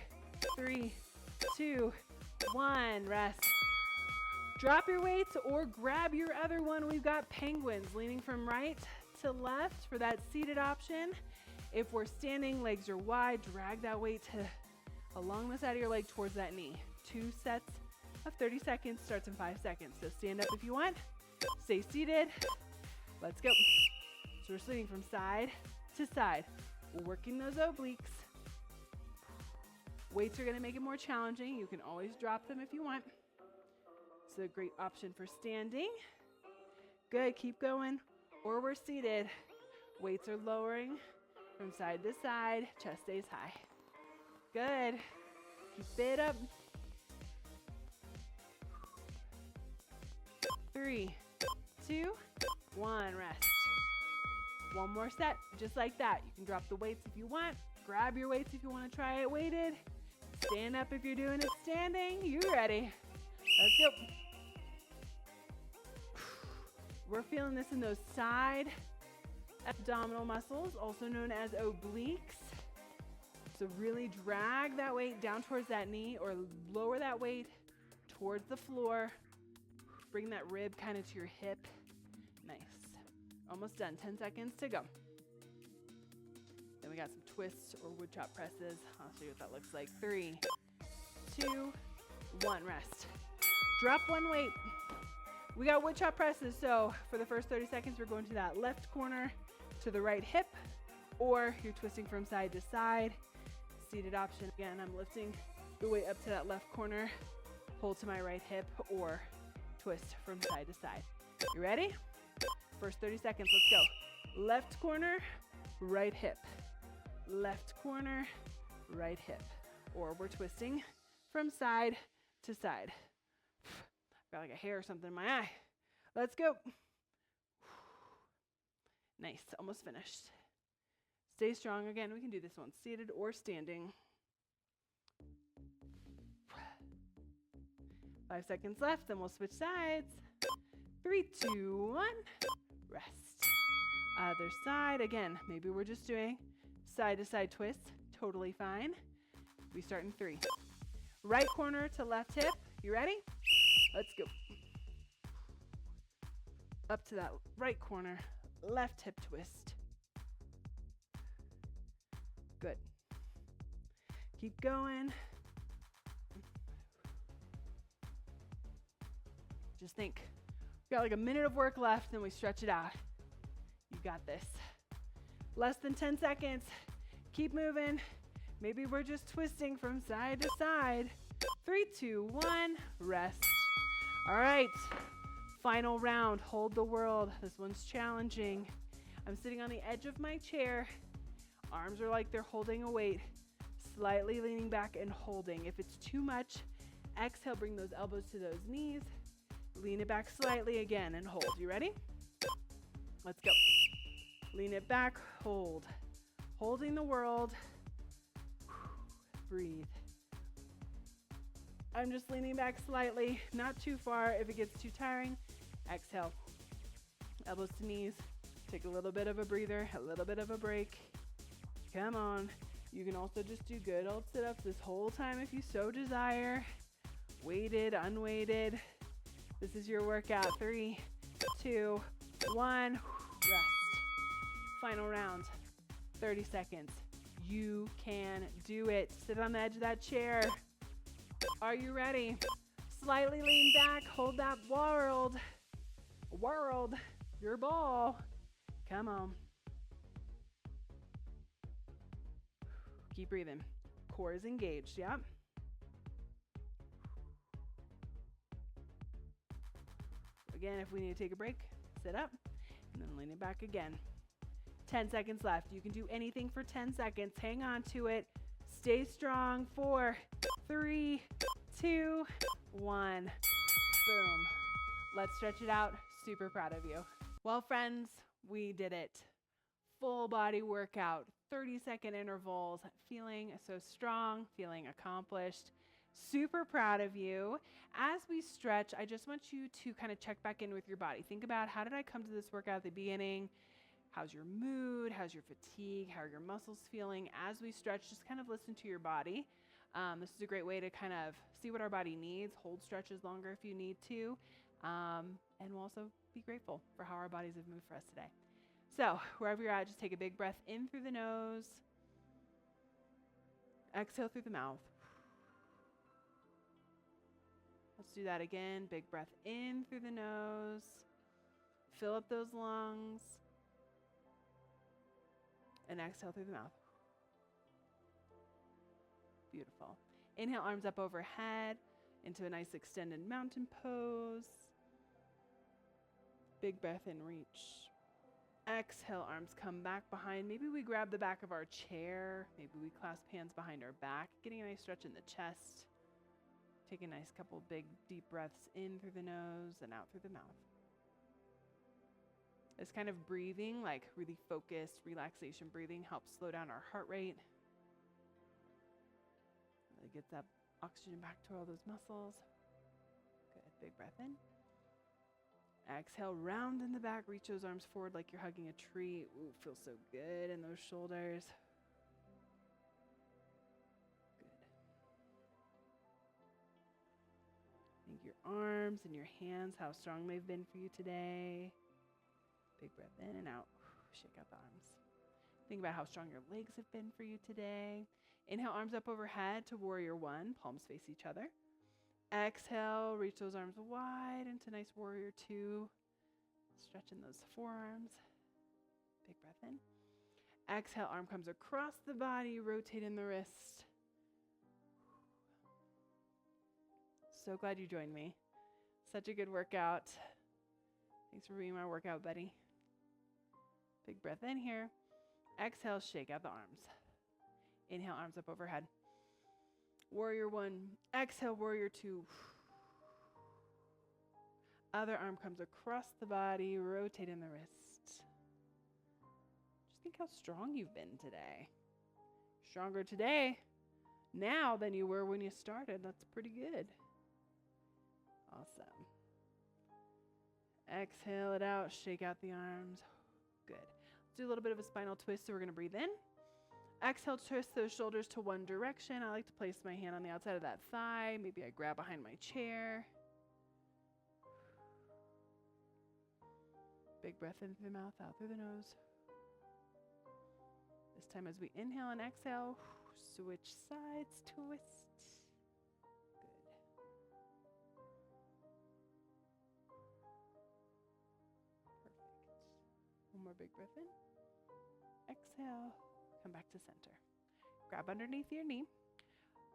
3, 2, 1. Rest. Drop your weights or grab your other one. We've got penguins leaning from right to left for that seated option. If we're standing, legs are wide, drag that weight along the side of your leg towards that knee. 2 sets of 30 seconds, starts in 5 seconds. So stand up if you want, stay seated. Let's go. So we're swinging from side to side. We're working those obliques. Weights are gonna make it more challenging. You can always drop them if you want. It's a great option for standing. Good, keep going. Or we're seated. Weights are lowering from side to side, chest stays high. Good. Keep it up. 3, 2, 1, rest. One more set, just like that. You can drop the weights if you want. Grab your weights if you want to try it weighted. Stand up if you're doing it standing. You ready? Let's go. We're feeling this in those side abdominal muscles, also known as obliques. So really drag that weight down towards that knee or lower that weight towards the floor. Bring that rib kind of to your hip. Nice. Almost done. 10 seconds to go. Then we got some twists or wood chop presses. I'll show you what that looks like. 3, 2, 1, rest. Drop one weight. We got wood chop presses, so for the first 30 seconds, we're going to that left corner to the right hip, or you're twisting from side to side. Seated option, again, I'm lifting the weight up to that left corner, hold to my right hip, or twist from side to side. You ready? First 30 seconds, let's go. Left corner, right hip. Left corner, right hip. Or we're twisting from side to side. Got like a hair or something in my eye. Let's go. Nice, almost finished. Stay strong. Again, we can do this one seated or standing. 5 seconds left, then we'll switch sides. 3, 2, 1, rest. Other side, again, maybe we're just doing side to side twist, totally fine. We start in 3. Right corner to left hip, you ready? Let's go. Up to that right corner, left hip twist. Good. Keep going. Just think, we've got like a minute of work left, then we stretch it out. You got this. Less than 10 seconds. Keep moving. Maybe we're just twisting from side to side. 3, 2, 1, rest. All right, final round, hold the world. This one's challenging. I'm sitting on the edge of my chair. Arms are like they're holding a weight, slightly leaning back and holding. If it's too much, exhale, bring those elbows to those knees. Lean it back slightly again and hold. You ready? Let's go. Lean it back, hold. Holding the world. Breathe. I'm just leaning back slightly, not too far. If it gets too tiring, exhale. Elbows to knees. Take a little bit of a breather, a little bit of a break. Come on. You can also just do good old sit-ups this whole time if you so desire. Weighted, unweighted. This is your workout. 3, 2, 1. Rest. Final round. 30 seconds. You can do it. Sit on the edge of that chair. Are you ready? Slightly lean back. Hold that world. Your ball. Come on. Keep breathing. Core is engaged. Yep. Again, if we need to take a break, sit up and then lean it back again. 10 seconds left. You can do anything for 10 seconds. Hang on to it. Stay strong. 4, 3, 2, 1. Boom. Let's stretch it out. Super proud of you. Well, friends, we did it. Full body workout, 30-second intervals, feeling so strong, feeling accomplished. Super proud of you. As we stretch, I just want you to kind of check back in with your body. Think about, how did I come to this workout at the beginning? How's your mood? How's your fatigue? How are your muscles feeling? As we stretch, just kind of listen to your body. This is a great way to kind of see what our body needs, hold stretches longer if you need to, and we'll also be grateful for how our bodies have moved for us today. So wherever you're at, just take a big breath in through the nose. Exhale through the mouth. Let's do that again. Big breath in through the nose. Fill up those lungs. And exhale through the mouth. Beautiful. Inhale, arms up overhead into a nice extended mountain pose. Big breath in, reach. Exhale, arms come back behind. Maybe we grab the back of our chair. Maybe we clasp hands behind our back, getting a nice stretch in the chest. Take a nice couple big deep breaths in through the nose and out through the mouth. This kind of breathing, like really focused relaxation breathing, helps slow down our heart rate. Really gets that oxygen back to all those muscles. Good, big breath in. Exhale, round in the back, reach those arms forward like you're hugging a tree. Ooh, feels so good in those shoulders. Good. Think your arms and your hands, how strong they've been for you today. Big breath in and out. Shake out the arms. Think about how strong your legs have been for you today. Inhale, arms up overhead to warrior one, palms face each other. Exhale, reach those arms wide into nice warrior two. Stretching those forearms. Big breath in. Exhale, arm comes across the body, rotate in the wrist. So glad you joined me. Such a good workout. Thanks for being my workout buddy. Big breath in here. Exhale, shake out the arms. Inhale, arms up overhead. Warrior one. Exhale, warrior two. Other arm comes across the body, rotate in the wrist. Just think how strong you've been today. Stronger today now than you were when you started. That's pretty good. Awesome. Exhale it out, shake out the arms. Good. Let's do a little bit of a spinal twist, so we're going to breathe in. Exhale, twist those shoulders to one direction. I like to place my hand on the outside of that thigh. Maybe I grab behind my chair. Big breath in through the mouth, out through the nose. This time as we inhale and exhale, switch sides, twist. Good. Perfect. One more big breath in. Exhale. Come back to center. Grab underneath your knee.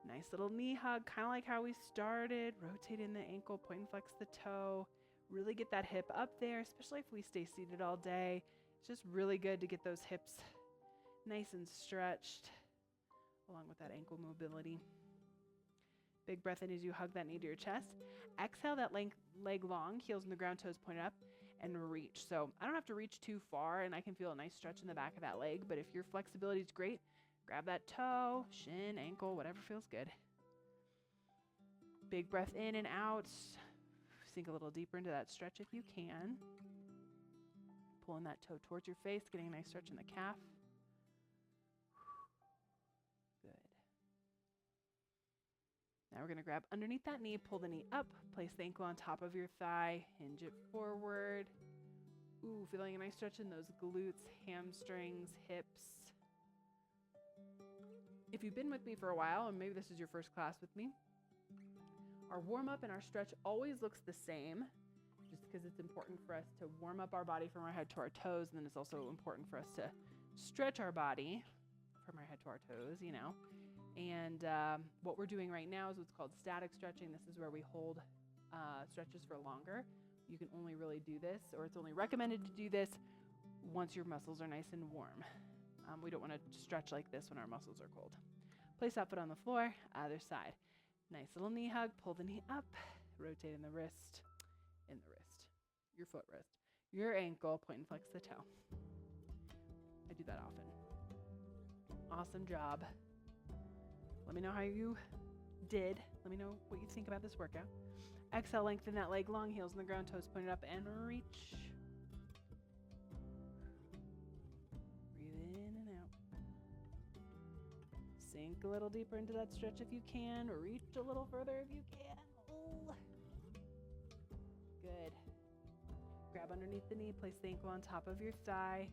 Nice little knee hug, kind of like how we started. Rotate in the ankle, point and flex the toe. Really get that hip up there, especially if we stay seated all day. It's just really good to get those hips nice and stretched, along with that ankle mobility. Big breath in as you hug that knee to your chest. Exhale that leg long, heels in the ground, toes pointed up, and reach. So I don't have to reach too far, and I can feel a nice stretch in the back of that leg, but if your flexibility is great, grab that toe, shin, ankle, whatever feels good. Big breath in and out. Sink a little deeper into that stretch if you can. Pulling that toe towards your face, getting a nice stretch in the calf. Good. Now we're going to grab underneath that knee, pull the knee up, place the ankle on top of your thigh, hinge it forward. Ooh, feeling a nice stretch in those glutes, hamstrings, hips. If you've been with me for a while, and maybe this is your first class with me, our warm-up and our stretch always looks the same, just because it's important for us to warm up our body from our head to our toes, and then it's also important for us to stretch our body from our head to our toes, you know. And what we're doing right now is what's called static stretching. This is where we hold stretches for longer. You can only really do this, or it's only recommended to do this once your muscles are nice and warm. We don't want to stretch like this when our muscles are cold. Place that foot on the floor, other side. Nice little knee hug, pull the knee up, rotate in the wrist, your foot wrist, your ankle, point and flex the toe. I do that often. Awesome job. Let me know how you did. Let me know what you think about this workout. Exhale, lengthen that leg long, heels in the ground, toes pointed up, and reach. Breathe in and out. Sink a little deeper into that stretch if you can. Reach a little further if you can. Oh. Good. Grab underneath the knee, place the ankle on top of your thigh.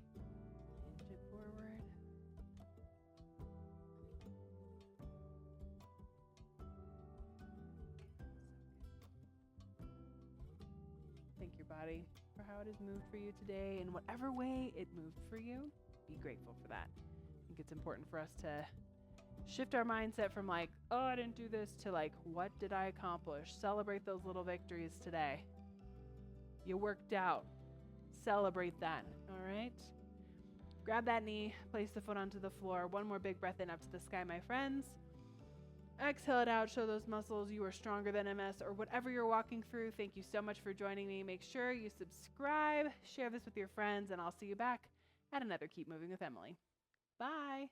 Hinge it forward. Thank your body for how it has moved for you today. In whatever way it moved for you, be grateful for that. I think it's important for us to shift our mindset from like, oh, I didn't do this, to like, what did I accomplish? Celebrate those little victories today. You worked out. Celebrate that, all right? Grab that knee, place the foot onto the floor. One more big breath in up to the sky, my friends. Exhale it out, show those muscles you are stronger than MS or whatever you're walking through. Thank you so much for joining me. Make sure you subscribe, share this with your friends, and I'll see you back at another Keep Moving with Emily. Bye.